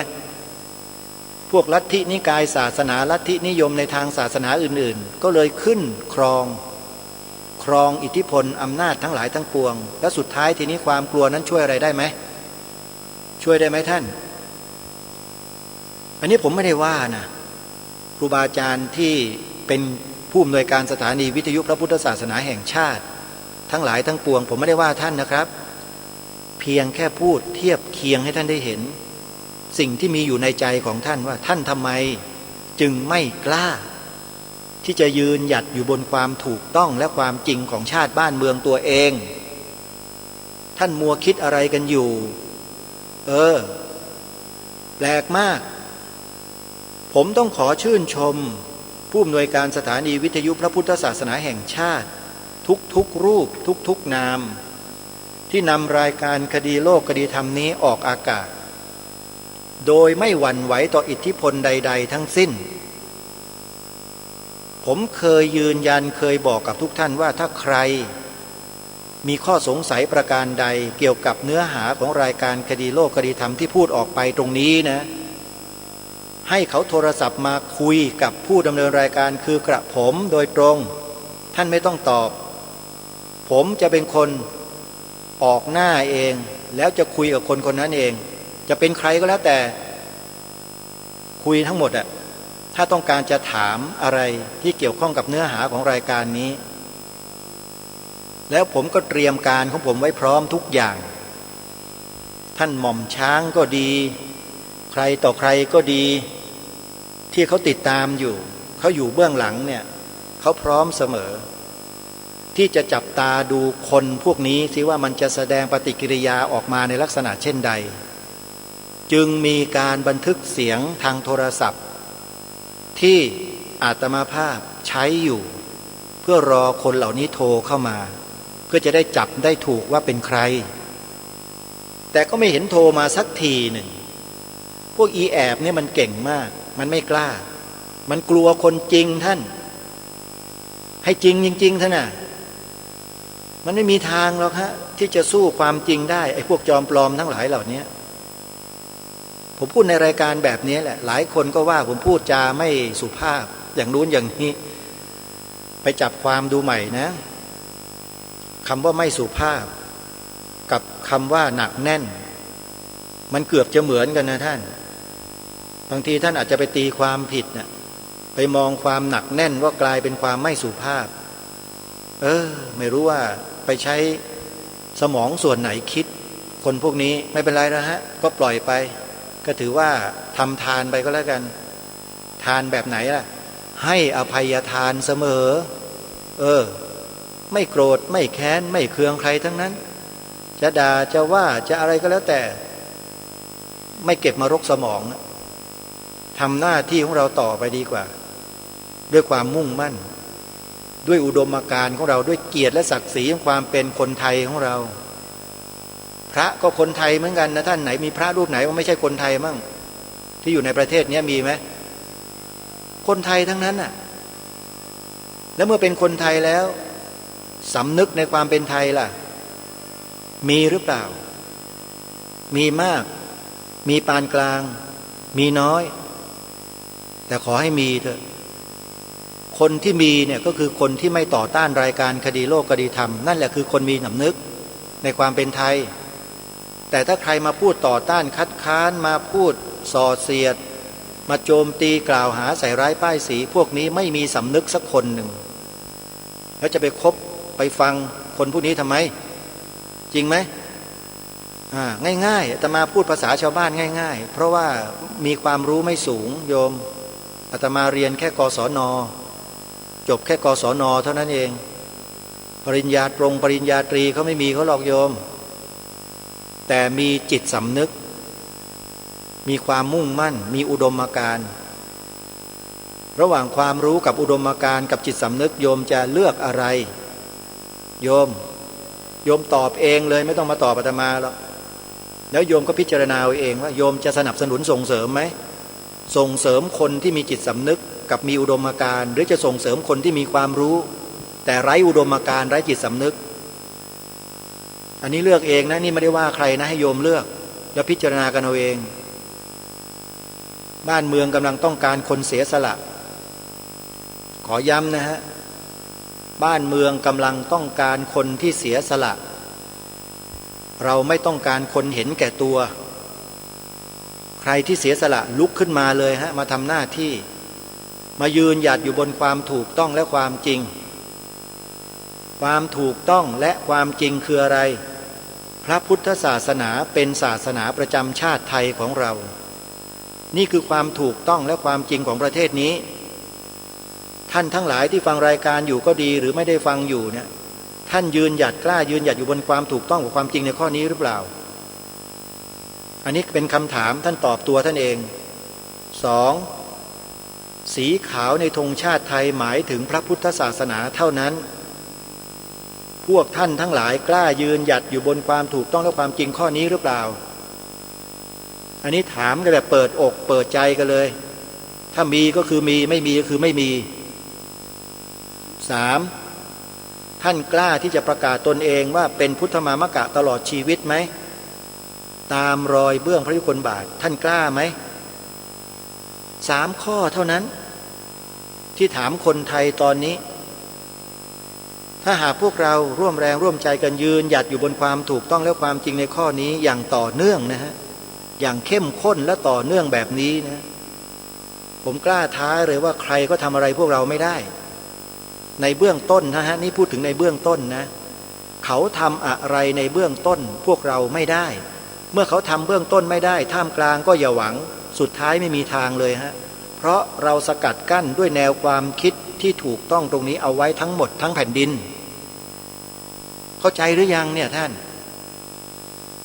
พวกลัทธินิกายศาสนาลัทธินิยมในทางศาสนาอื่นๆก็เลยขึ้นครองอิทธิพลอำนาจทั้งหลายทั้งปวงแล้วสุดท้ายทีนี้ความกลัวนั้นช่วยอะไรได้ไหมช่วยได้ไหมท่านอันนี้ผมไม่ได้ว่านะครูบาอาจารย์ที่เป็นผู้อำนวยการสถานีวิทยุพระพุทธศาสนาแห่งชาติทั้งหลายทั้งปวงผมไม่ได้ว่าท่านนะครับเพียงแค่พูดเทียบเคียงให้ท่านได้เห็นสิ่งที่มีอยู่ในใจของท่านว่าท่านทำไมจึงไม่กล้าที่จะยืนหยัดอยู่บนความถูกต้องและความจริงของชาติบ้านเมืองตัวเองท่านมัวคิดอะไรกันอยู่แปลกมากผมต้องขอชื่นชมผู้อำนวยการสถานีวิทยุพระพุทธศาสนาแห่งชาติทุกรูปทุกนาม ที่นำรายการคดีโลกคดีธรรมนี้ออกอากาศโดยไม่หวั่นไหวต่ออิทธิพลใดๆทั้งสิ้นผมเคยยืนยันเคยบอกกับทุกท่านว่าถ้าใครมีข้อสงสัยประการใดเกี่ยวกับเนื้อหาของรายการคดีโลกคดีธรรมที่พูดออกไปตรงนี้นะให้เขาโทรศัพท์มาคุยกับผู้ดำเนินรายการคือกระผมโดยตรงท่านไม่ต้องตอบผมจะเป็นคนออกหน้าเองแล้วจะคุยกับคนคนนั้นเองจะเป็นใครก็แล้วแต่คุยทั้งหมดอะถ้าต้องการจะถามอะไรที่เกี่ยวข้องกับเนื้อหาของรายการนี้แล้วผมก็เตรียมการของผมไว้พร้อมทุกอย่างท่านหม่อมช้างก็ดีใครต่อใครก็ดีที่เขาติดตามอยู่เขาอยู่เบื้องหลังเนี่ยเขาพร้อมเสมอที่จะจับตาดูคนพวกนี้สิว่ามันจะแสดงปฏิกิริยาออกมาในลักษณะเช่นใดจึงมีการบันทึกเสียงทางโทรศัพท์ที่อาตมาภาพใช้อยู่เพื่อรอคนเหล่านี้โทรเข้ามาเพื่อจะได้จับได้ถูกว่าเป็นใครแต่ก็ไม่เห็นโทรมาสักทีหนึ่งพวกอีแอบเนี่ยมันเก่งมากมันไม่กล้ามันกลัวคนจริงท่านให้จริงจริงๆท่านน่ะมันไม่มีทางหรอกฮะที่จะสู้ความจริงได้ไอ้พวกจอมปลอมทั้งหลายเหล่านี้ผมพูดในรายการแบบนี้แหละหลายคนก็ว่าผมพูดจาไม่สุภาพอย่างนู้นอย่างนี้ไปจับความดูใหม่นะคำว่าไม่สุภาพกับคำว่าหนักแน่นมันเกือบจะเหมือนกันนะท่านบางทีท่านอาจจะไปตีความผิดนะไปมองความหนักแน่นว่ากลายเป็นความไม่สุภาพไม่รู้ว่าไปใช้สมองส่วนไหนคิดคนพวกนี้ไม่เป็นไรนะฮะก็ปล่อยไปก็ถือว่าทำทานไปก็แล้วกันทานแบบไหนล่ะให้อภัยทานเสมอไม่โกรธไม่แค้นไม่เคืองใครทั้งนั้นจะด่าจะว่าจะอะไรก็แล้วแต่ไม่เก็บมารกสมองทำหน้าที่ของเราต่อไปดีกว่าด้วยความมุ่งมั่นด้วยอุดมการณ์ของเราด้วยเกียรติและศักดิ์ศรีของความเป็นคนไทยของเราพระก็คนไทยเหมือนกันนะท่านไหนมีพระรูปไหนว่าไม่ใช่คนไทยมั่งที่อยู่ในประเทศนี้มีไหมคนไทยทั้งนั้นน่ะแล้วเมื่อเป็นคนไทยแล้วสำนึกในความเป็นไทยล่ะมีหรือเปล่ามีมากมีปานกลางมีน้อยแต่ขอให้มีเถอะคนที่มีเนี่ยก็คือคนที่ไม่ต่อต้านรายการคดีโลกคดีธรรมนั่นแหละคือคนมีสำนึกในความเป็นไทยแต่ถ้าใครมาพูดต่อต้านคัดค้านมาพูดส่อเสียดมาโจมตีกล่าวหาใส่ร้ายป้ายสีพวกนี้ไม่มีสำนึกสักคนหนึ่งแล้วจะไปคบไปฟังคนพวกนี้ทำไมจริงไหมง่ายๆอาตมาพูดภาษาชาวบ้านง่ายๆเพราะว่ามีความรู้ไม่สูงโยมอาตมาเรียนแค่กศน.จบแค่กศน.เท่านั้นเองปริญญาตรงปริญญาตรีเขาไม่มีเขาหรอกโยมแต่มีจิตสำนึกมีความมุ่งมั่นมีอุดมการณ์ระหว่างความรู้กับอุดมการณ์กับจิตสำนึกโยมจะเลือกอะไรโยมตอบเองเลยไม่ต้องมาตอบอาตมาหรอกแล้วโยมก็พิจารณาเอาเองว่าโยมจะสนับสนุนส่งเสริมไหมส่งเสริมคนที่มีจิตสำนึกกับมีอุดมการณ์หรือจะส่งเสริมคนที่มีความรู้แต่ไร้อุดมการณ์ไร้จิตสำนึกอันนี้เลือกเองนะนี่ไม่ได้ว่าใครนะให้โยมเลือกแล้วพิจารณากันเอาเองบ้านเมืองกำลังต้องการคนเสียสละขอย้ำนะฮะบ้านเมืองกำลังต้องการคนที่เสียสละเราไม่ต้องการคนเห็นแก่ตัวใครที่เสียสละลุกขึ้นมาเลยฮะมาทำหน้าที่มายืนหยัดอยู่บนความถูกต้องและความจริงความถูกต้องและความจริงคืออะไรพระพุทธศาสนาเป็นศาสนาประจำชาติไทยของเรานี่คือความถูกต้องและความจริงของประเทศนี้ท่านทั้งหลายที่ฟังรายการอยู่ก็ดีหรือไม่ได้ฟังอยู่เนี่ยท่านยืนหยัดกล้ายืนหยัดอยู่บนความถูกต้องกับความจริงในข้อนี้หรือเปล่าอันนี้เป็นคำถามท่านตอบตัวท่านเอง2สีขาวในธงชาติไทยหมายถึงพระพุทธศาสนาเท่านั้น พวกท่านทั้งหลายกล้ายืนหยัดอยู่บนความถูกต้องและความจริงข้อนี้หรือเปล่าอันนี้ถามกันแบบเปิดอกเปิดใจกันเลยถ้ามีก็คือมีไม่มีก็คือไม่มี3ท่านกล้าที่จะประกาศตนเองว่าเป็นพุทธมามกะตลอดชีวิตไหมตามรอยเบื้องพระยุคลบาทท่านกล้าไหม3ข้อเท่านั้นที่ถามคนไทยตอนนี้ถ้าหากพวกเราร่วมแรงร่วมใจกันยืนหยัดอยู่บนความถูกต้องและความจริงในข้อนี้อย่างต่อเนื่องนะฮะอย่างเข้มข้นและต่อเนื่องแบบนี้นะผมกล้าท้าเลยว่าใครก็ทำอะไรพวกเราไม่ได้ในเบื้องต้นนะฮะนี่พูดถึงในเบื้องต้นนะเขาทำอะไรในเบื้องต้นพวกเราไม่ได้เมื่อเขาทำเบื้องต้นไม่ได้ท่ามกลางก็อย่าหวังสุดท้ายไม่มีทางเลยฮะเพราะเราสกัดกั้นด้วยแนวความคิดที่ถูกต้องตรงนี้เอาไว้ทั้งหมดทั้งแผ่นดินเข้าใจหรือยังเนี่ยท่าน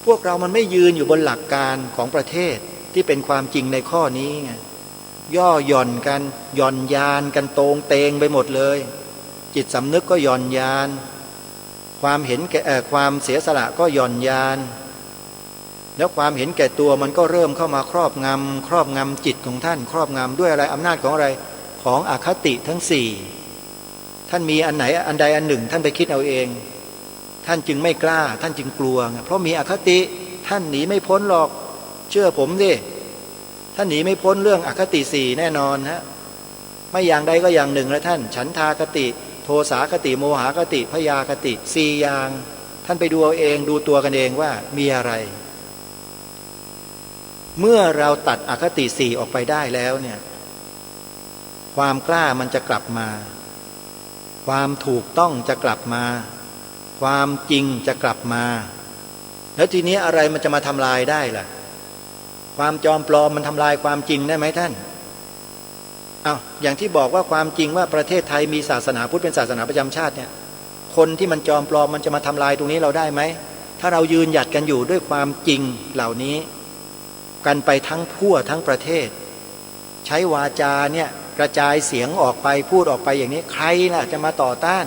พวกเรามันไม่ยืนอยู่บนหลักการของประเทศที่เป็นความจริงในข้อนี้ไงย่อหย่อนกันหย่อนยานกันโตงเตงไปหมดเลยจิตสำนึกก็หย่อนยานความเห็นแก่ความเสียสละก็หย่อนยานแล้วความเห็นแก่ตัวมันก็เริ่มเข้ามาครอบงำจิตของท่านครอบงำด้วยอะไรอำนาจของอะไรของอคติทั้ง4ท่านมีอันไหนอันใดอันหนึ่งท่านไปคิดเอาเองท่านจึงไม่กล้าท่านจึงกลัวเพราะมีอคติท่านหนีไม่พ้นหรอกเชื่อผมดิท่านหนีไม่พ้นเรื่องอคติ4แน่นอนฮะไม่อย่างใดก็อย่างหนึ่งแล้วท่านฉันทาคติโทสาคติโมหคติพยาคติ4อย่างท่านไปดูเอาเองดูตัวกันเองว่ามีอะไรเมื่อเราตัดอคติ4ออกไปได้แล้วเนี่ยความกล้ามันจะกลับมาความถูกต้องจะกลับมาความจริงจะกลับมาแล้วทีนี้อะไรมันจะมาทำลายได้ล่ะความจอมปลอมมันทำลายความจริงได้ไหมท่านอย่างที่บอกว่าความจริงว่าประเทศไทยมีศาสนาพุทธเป็นศาสนาประจำชาติเนี่ยคนที่มันจอมปลอมมันจะมาทำลายตรงนี้เราได้ไหมถ้าเรายืนหยัดกันอยู่ด้วยความจริงเหล่านี้กันไปทั้งทั่วทั้งประเทศใช้วาจาเนี่ยกระจายเสียงออกไปพูดออกไปอย่างนี้ใครล่ะจะมาต่อต้าน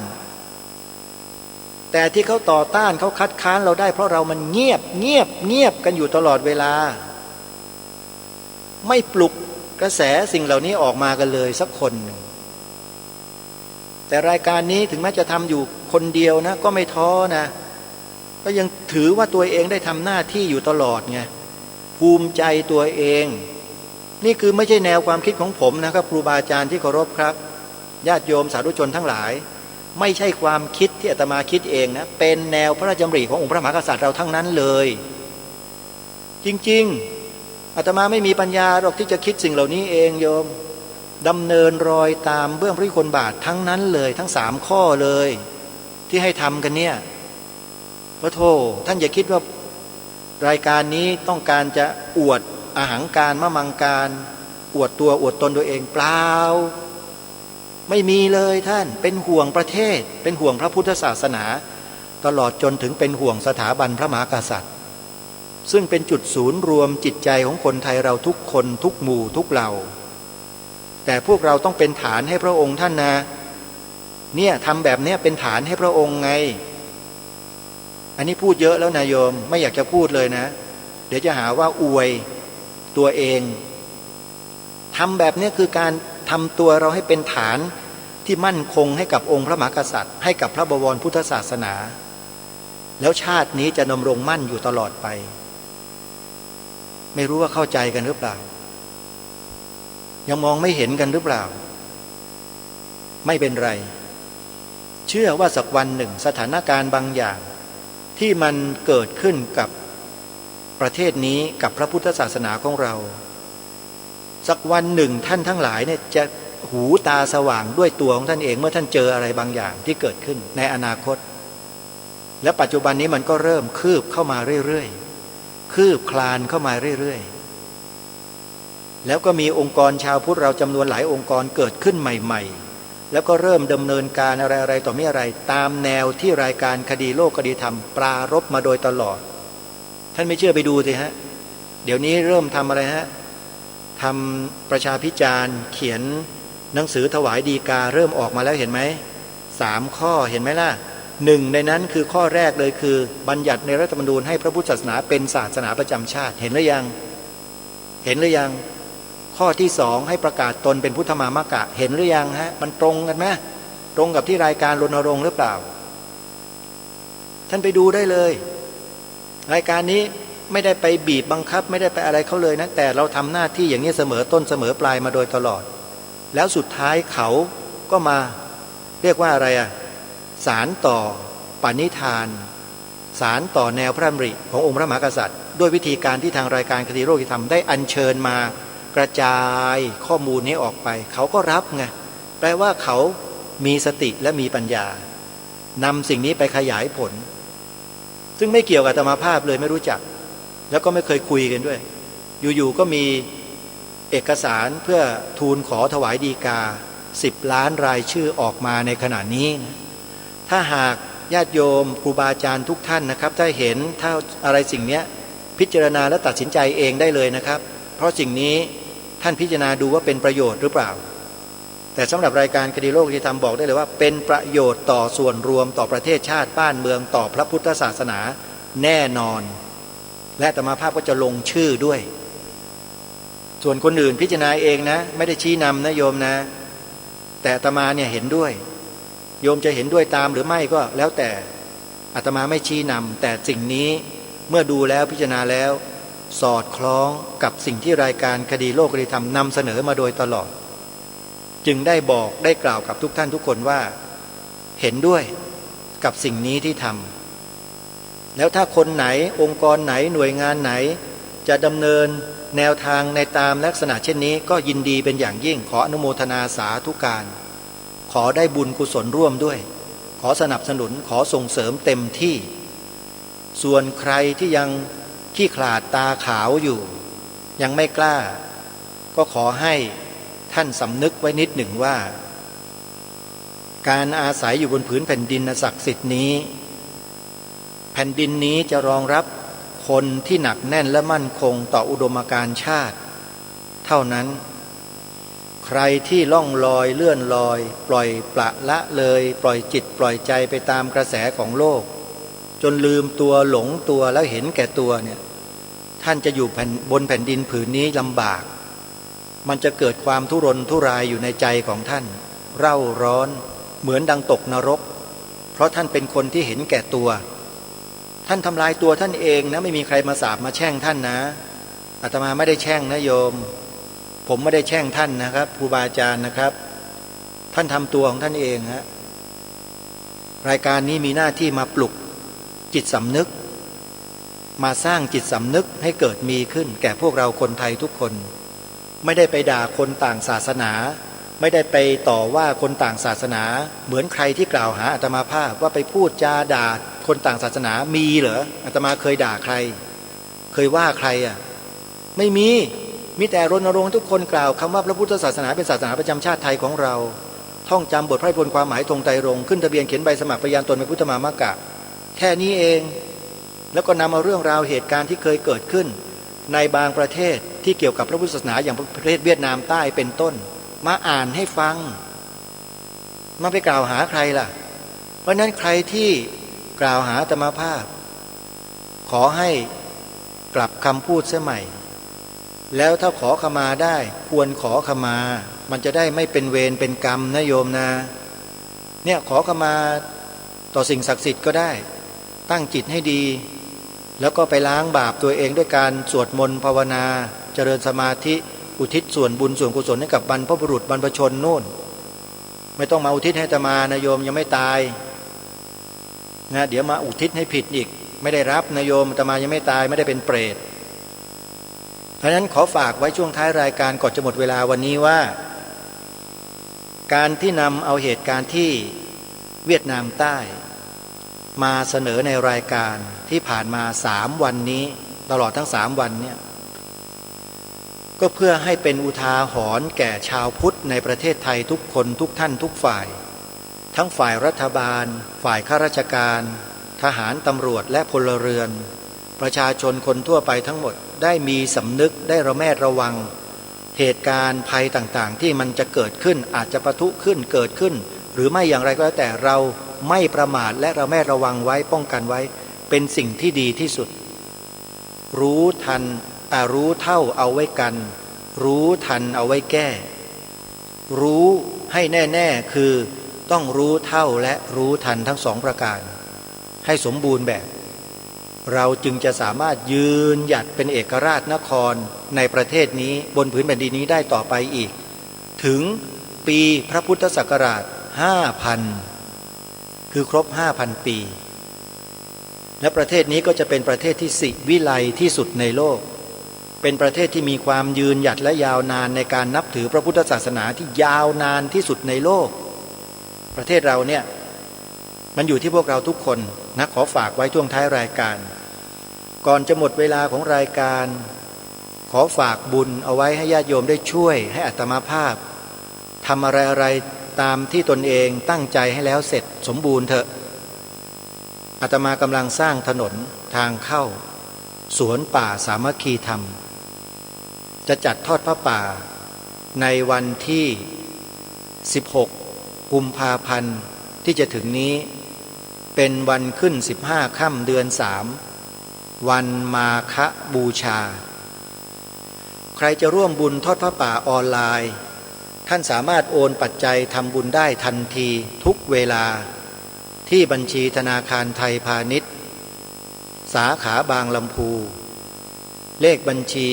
แต่ที่เขาต่อต้านเขาคัดค้านเราได้เพราะเรามันเงียบกันอยู่ตลอดเวลาไม่ปลุกกระแสสิ่งเหล่านี้ออกมากันเลยสักคนหนึ่งแต่รายการนี้ถึงแม้จะทำอยู่คนเดียวนะก็ไม่ท้อนะก็ยังถือว่าตัวเองได้ทำหน้าที่อยู่ตลอดไงภูมิใจตัวเองนี่คือไม่ใช่แนวความคิดของผมนะครับครูบาอาจารย์ที่เคารพครับญาติโยมสาธุชนทั้งหลายไม่ใช่ความคิดที่อาตมาคิดเองนะเป็นแนวพระราชดำริขององค์พระมหากษัตริย์เราทั้งนั้นเลยจริงๆอาตมาไม่มีปัญญาหรอกที่จะคิดสิ่งเหล่านี้เองโยมดำเนินรอยตามเบื้องพระยุคลบาททั้งนั้นเลยทั้ง3ข้อเลยที่ให้ทำกันเนี่ยพระโธท่านอย่าคิดว่ารายการนี้ต้องการจะอวดอาหังการมะมังการอวดตัวอวดตนตัวเองเปล่าไม่มีเลยท่านเป็นห่วงประเทศเป็นห่วงพระพุทธศาสนาตลอดจนถึงเป็นห่วงสถาบันพระมหากษัตริย์ซึ่งเป็นจุดศูนย์รวมจิตใจของคนไทยเราทุกคนทุกหมู่ทุกเหล่าแต่พวกเราต้องเป็นฐานให้พระองค์ท่านนะเนี่ยทำแบบนี้เป็นฐานให้พระองค์ไงอันนี้พูดเยอะแล้วนะโยมไม่อยากจะพูดเลยนะเดี๋ยวจะหาว่าอวยตัวเองทำแบบนี้คือการทำตัวเราให้เป็นฐานที่มั่นคงให้กับองค์พระมหากษัตริย์ให้กับพระบวรพุทธศาสนาแล้วชาตินี้จะดำรงมั่นอยู่ตลอดไปไม่รู้ว่าเข้าใจกันหรือเปล่ายังมองไม่เห็นกันหรือเปล่าไม่เป็นไรเชื่อว่าสักวันหนึ่งสถานการณ์บางอย่างที่มันเกิดขึ้นกับประเทศนี้กับพระพุทธศาสนาของเราสักวันหนึ่งท่านทั้งหลายเนี่ยจะหูตาสว่างด้วยตัวของท่านเองเมื่อท่านเจออะไรบางอย่างที่เกิดขึ้นในอนาคตและปัจจุบันนี้มันก็เริ่มคืบเข้ามาเรื่อยๆคืบคลานเข้ามาเรื่อยๆแล้วก็มีองค์กรชาวพุทธเราจำนวนหลายองค์กรเกิดขึ้นใหม่ๆแล้วก็เริ่มดำเนินการอะไรๆต่อมีอะไรตามแนวที่รายการคดีโลกคดีธรรมปรารภมาโดยตลอดท่านไม่เชื่อไปดูสิฮะเดี๋ยวนี้เริ่มทำอะไรฮะทำประชาพิจารณ์เขียนหนังสือถวายฎีกาเริ่มออกมาแล้วเห็นไหม3ข้อเห็นไหมล่ะ หนึ่งในนั้นคือข้อแรกเลยคือบัญญัติในรัฐธรรมนูญให้พระพุทธศาสนาเป็นศาสนาประจำชาติเห็นหรือยังข้อที่สองให้ประกาศตนเป็นพุทธมามกะเห็นหรือยังฮะมันตรงกันไหมตรงกับที่รายการรณรงค์หรือเปล่าท่านไปดูได้เลยรายการนี้ไม่ได้ไปบีบบังคับไม่ได้ไปอะไรเขาเลยนะแต่เราทำหน้าที่อย่างนี้เสมอต้นเสมอปลายมาโดยตลอดแล้วสุดท้ายเขาก็มาเรียกว่าอะไรสารต่อปณิธานสารต่อแนวพระดำริขององค์พระมหากษัตริย์ด้วยวิธีการที่ทางรายการคดีโลกธรรมได้อัญเชิญมากระจายข้อมูลนี้ออกไปเขาก็รับไงแปลว่าเขามีสติและมีปัญญานำสิ่งนี้ไปขยายผลซึ่งไม่เกี่ยวกับอาตมาภาพเลยไม่รู้จักแล้วก็ไม่เคยคุยกันด้วยอยู่ๆก็มีเอกสารเพื่อทูลขอถวายฎีกา10 ล้านรายชื่อออกมาในขณะนี้นะถ้าหากญาติโยมครูบาอาจารย์ทุกท่านนะครับถ้าเห็นถ้าอะไรสิ่งนี้พิจารณาและตัดสินใจเองได้เลยนะครับเพราะสิ่งนี้ท่านพิจารณาดูว่าเป็นประโยชน์หรือเปล่าแต่สำหรับรายการคดีโลกที่ทำบอกได้เลยว่าเป็นประโยชน์ต่อส่วนรวมต่อประเทศชาติบ้านเมืองต่อพระพุทธศาสนาแน่นอนและอาตมาภาพก็จะลงชื่อด้วยส่วนคนอื่นพิจารณาเองนะไม่ได้ชี้นำนะโยมนะแต่อาตมาเนี่ยเห็นด้วยโยมจะเห็นด้วยตามหรือไม่ก็แล้วแต่อาตมาไม่ชี้นำแต่สิ่งนี้เมื่อดูแล้วพิจารณาแล้วสอดคล้องกับสิ่งที่รายการคดีโลกคดีธรรมนำเสนอมาโดยตลอดจึงได้บอกได้กล่าวกับทุกท่านทุกคนว่าเห็นด้วยกับสิ่งนี้ที่ทำแล้วถ้าคนไหนองค์กรไหนหน่วยงานไหนจะดำเนินแนวทางในตามลักษณะเช่นนี้ก็ยินดีเป็นอย่างยิ่งขออนุโมทนาสาธุการขอได้บุญกุศลร่วมด้วยขอสนับสนุนขอส่งเสริมเต็มที่ส่วนใครที่ยังขี้ขลาดตาขาวอยู่ยังไม่กล้าก็ขอให้ท่านสำนึกไว้นิดหนึ่งว่าการอาศัยอยู่บนผืนแผ่นดินศักดิ์สิทธิ์นี้แผ่นดินนี้จะรองรับคนที่หนักแน่นและมั่นคงต่ออุดมการณ์ชาติเท่านั้นใครที่ล่องลอยเลื่อนลอยปล่อยปละละเลยปล่อยจิตปล่อยใจไปตามกระแสของโลกจนลืมตัวหลงตัวแล้วเห็นแก่ตัวเนี่ยท่านจะอยู่บนแผ่นดินผืนนี้ลำบากมันจะเกิดความทุรนทุรายอยู่ในใจของท่านเร่าร้อนเหมือนดังตกนรกเพราะท่านเป็นคนที่เห็นแก่ตัวท่านทำลายตัวท่านเองนะไม่มีใครมาสาปมาแช่งท่านนะอาตมาไม่ได้แช่งนะโยมผมไม่ได้แช่งท่านนะครับครูบาอาจารย์นะครับท่านทำตัวของท่านเองฮะรายการนี้มีหน้าที่มาปลุกจิตสำนึกมาสร้างจิตสำนึกให้เกิดมีขึ้นแก่พวกเราคนไทยทุกคนไม่ได้ไปด่าคนต่างศาสนาไม่ได้ไปต่อว่าคนต่างศาสนาเหมือนใครที่กล่าวหาอาตมาภาพว่าไปพูดจาด่าคนต่างศาสนามีเหรออาตมาเคยด่าใครเคยว่าใครไม่มีแต่รณรงค์ทุกคนกล่าวคำว่าพระพุทธศาสนาเป็นศาสนาประจำชาติไทยของเราท่องจำบทพระราชนิพนธ์ความหมายธงไตรรงค์ขึ้นทะเบียนเขียนใบสมัครประยานตนเป็นพุทธมามกะแค่นี้เองแล้วก็นำเอาเรื่องราวเหตุการณ์ที่เคยเกิดขึ้นในบางประเทศที่เกี่ยวกับพระพุทธศาสนาอย่างประเทศเวียดนามใต้เป็นต้นมาอ่านให้ฟังมาไปกล่าวหาใครล่ะเพราะนั้นใครที่กล่าวหาอาตมาภาพขอให้กลับคำพูดเสียใหม่แล้วถ้าขอขมาได้ควรขอขมามันจะได้ไม่เป็นเวรเป็นกรรมนะโยมนะเนี่ยขอขมาต่อสิ่งศักดิ์สิทธิ์ก็ได้ตั้งจิตให้ดีแล้วก็ไปล้างบาปตัวเองด้วยการสวดมนต์ภาวนาเจริญสมาธิอุทิศส่วนบุญส่วนกุศลให้กับบรรพบุรุษบรรพชนโน่นไม่ต้องมาอุทิศให้อาตมานะโยมยังไม่ตายนะเดี๋ยวมาอุทิศให้ผิดอีกไม่ได้รับนะโยมอาตมายังไม่ตายไม่ได้เป็นเปรตเพราะฉะนั้นขอฝากไว้ช่วงท้ายรายการก่อนจะหมดเวลาวันนี้ว่าการที่นำเอาเหตุการณ์ที่เวียดนามใต้มาเสนอในรายการที่ผ่านมา3 วันนี้ตลอดทั้ง3 วันเนี่ยก็เพื่อให้เป็นอุทาหรณ์แก่ชาวพุทธในประเทศไทยทุกคนทุกท่านทุกฝ่ายทั้งฝ่ายรัฐบาลฝ่ายข้าราชการทหารตำรวจและพลเรือนประชาชนคนทั่วไปทั้งหมดได้มีสำนึกได้ระแวดระวังเหตุการณ์ภัยต่างๆที่มันจะเกิดขึ้นอาจจะปะทุขึ้นเกิดขึ้นหรือไม่อย่างไรก็แล้วแต่เรา ไม่ประมาทและระแวดระวังไว้ป้องกันไว้เป็นสิ่งที่ดีที่สุดรู้ทันรู้เท่าเอาไว้กันรู้ทันเอาไว้แก้รู้ให้แน่ๆคือต้องรู้เท่าและรู้ทันทั้งสองประการให้สมบูรณ์แบบเราจึงจะสามารถยืนหยัดเป็นเอกราชนครในประเทศนี้บนผืนแผ่นดินนี้ได้ต่อไปอีกถึงปีพระพุทธศักราช 5,000 คือครบ 5,000 ปีและประเทศนี้ก็จะเป็นประเทศที่สิวิไลที่สุดในโลกเป็นประเทศที่มีความยืนหยัดและยาวนานในการนับถือพระพุทธศาสนาที่ยาวนานที่สุดในโลกประเทศเราเนี่ยมันอยู่ที่พวกเราทุกคนนะขอฝากไว้ช่วงท้ายรายการก่อนจะหมดเวลาของรายการขอฝากบุญเอาไว้ให้ญาติโยมได้ช่วยให้อาตมาภาพทำอะไรตามที่ตนเองตั้งใจให้แล้วเสร็จสมบูรณ์เถอะอาตมากำลังสร้างถนนทางเข้าสวนป่าสามัคคีธรรมจะจัดทอดพระป่าในวันที่16 กุมภาพันธ์ที่จะถึงนี้เป็นวันขึ้น15 ค่ำเดือน3วันมาฆบูชาใครจะร่วมบุญทอดพระป่าออนไลน์ท่านสามารถโอนปัจจัยทำบุญได้ทันทีทุกเวลาที่บัญชีธนาคารไทยพาณิชย์สาขาบางลำพูเลขบัญชี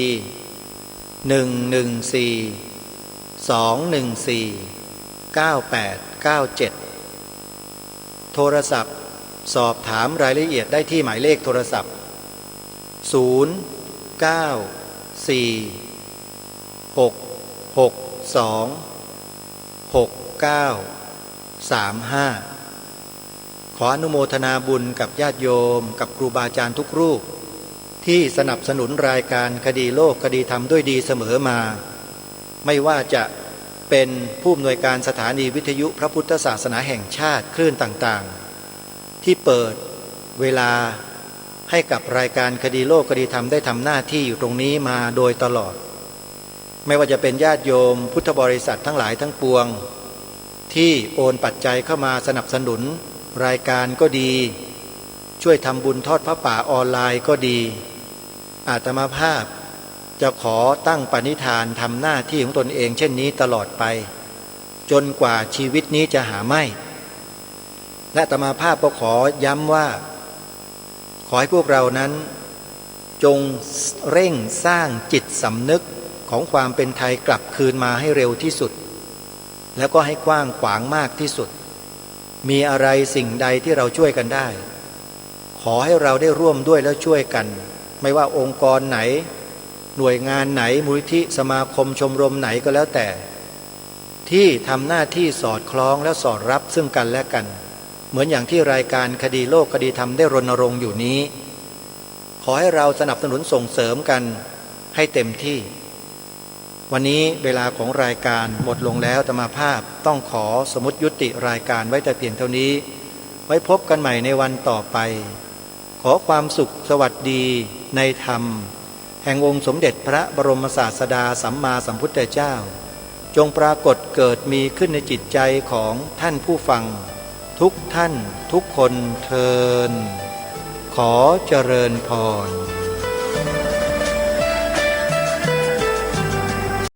114-214-9897โทรศัพท์สอบถามรายละเอียดได้ที่หมายเลขโทรศัพท์0946626935ขออนุโมทนาบุญกับญาติโยมกับครูบาอาจารย์ทุกรูปที่สนับสนุนรายการคดีโลกคดีธรรมด้วยดีเสมอมาไม่ว่าจะเป็นผู้อำนวยการสถานีวิทยุพระพุทธศาสนาแห่งชาติคลื่นต่างๆที่เปิดเวลาให้กับรายการคดีโลกคดีธรรมได้ทำหน้าที่อยู่ตรงนี้มาโดยตลอดไม่ว่าจะเป็นญาติโยมพุทธบริษัททั้งหลายทั้งปวงที่โอนปัจจัยเข้ามาสนับสนุนรายการก็ดีช่วยทำบุญทอดพระป่าออนไลน์ก็ดีอาตมาภาพจะขอตั้งปณิธานทำหน้าที่ของตนเองเช่นนี้ตลอดไปจนกว่าชีวิตนี้จะหาไม่และอาตมาภาพก็ขอย้ำว่าขอให้พวกเรานั้นจงเร่งสร้างจิตสำนึกของความเป็นไทยกลับคืนมาให้เร็วที่สุดแล้วก็ให้กว้างขวางมากที่สุดมีอะไรสิ่งใดที่เราช่วยกันได้ขอให้เราได้ร่วมด้วยแล้วช่วยกันไม่ว่าองค์กรไหนหน่วยงานไหนมูลนิธิสมาคมชมรมไหนก็แล้วแต่ที่ทำหน้าที่สอดคล้องและสอดรับซึ่งกันและกันเหมือนอย่างที่รายการคดีโลกคดีธรรมได้รณรงค์อยู่นี้ขอให้เราสนับสนุนส่งเสริมกันให้เต็มที่วันนี้เวลาของรายการหมดลงแล้วอาตมาภาพต้องขอสมมุติยุติรายการไว้แต่เพียงเท่านี้ไว้พบกันใหม่ในวันต่อไปขอความสุขสวัสดีในธรรมแห่งองค์สมเด็จพระบรมศาสดาสัมมาสัมพุทธเจ้าจงปรากฏเกิดมีขึ้นในจิตใจของท่านผู้ฟังทุกท่านทุกคนเทอญขอเจริญพร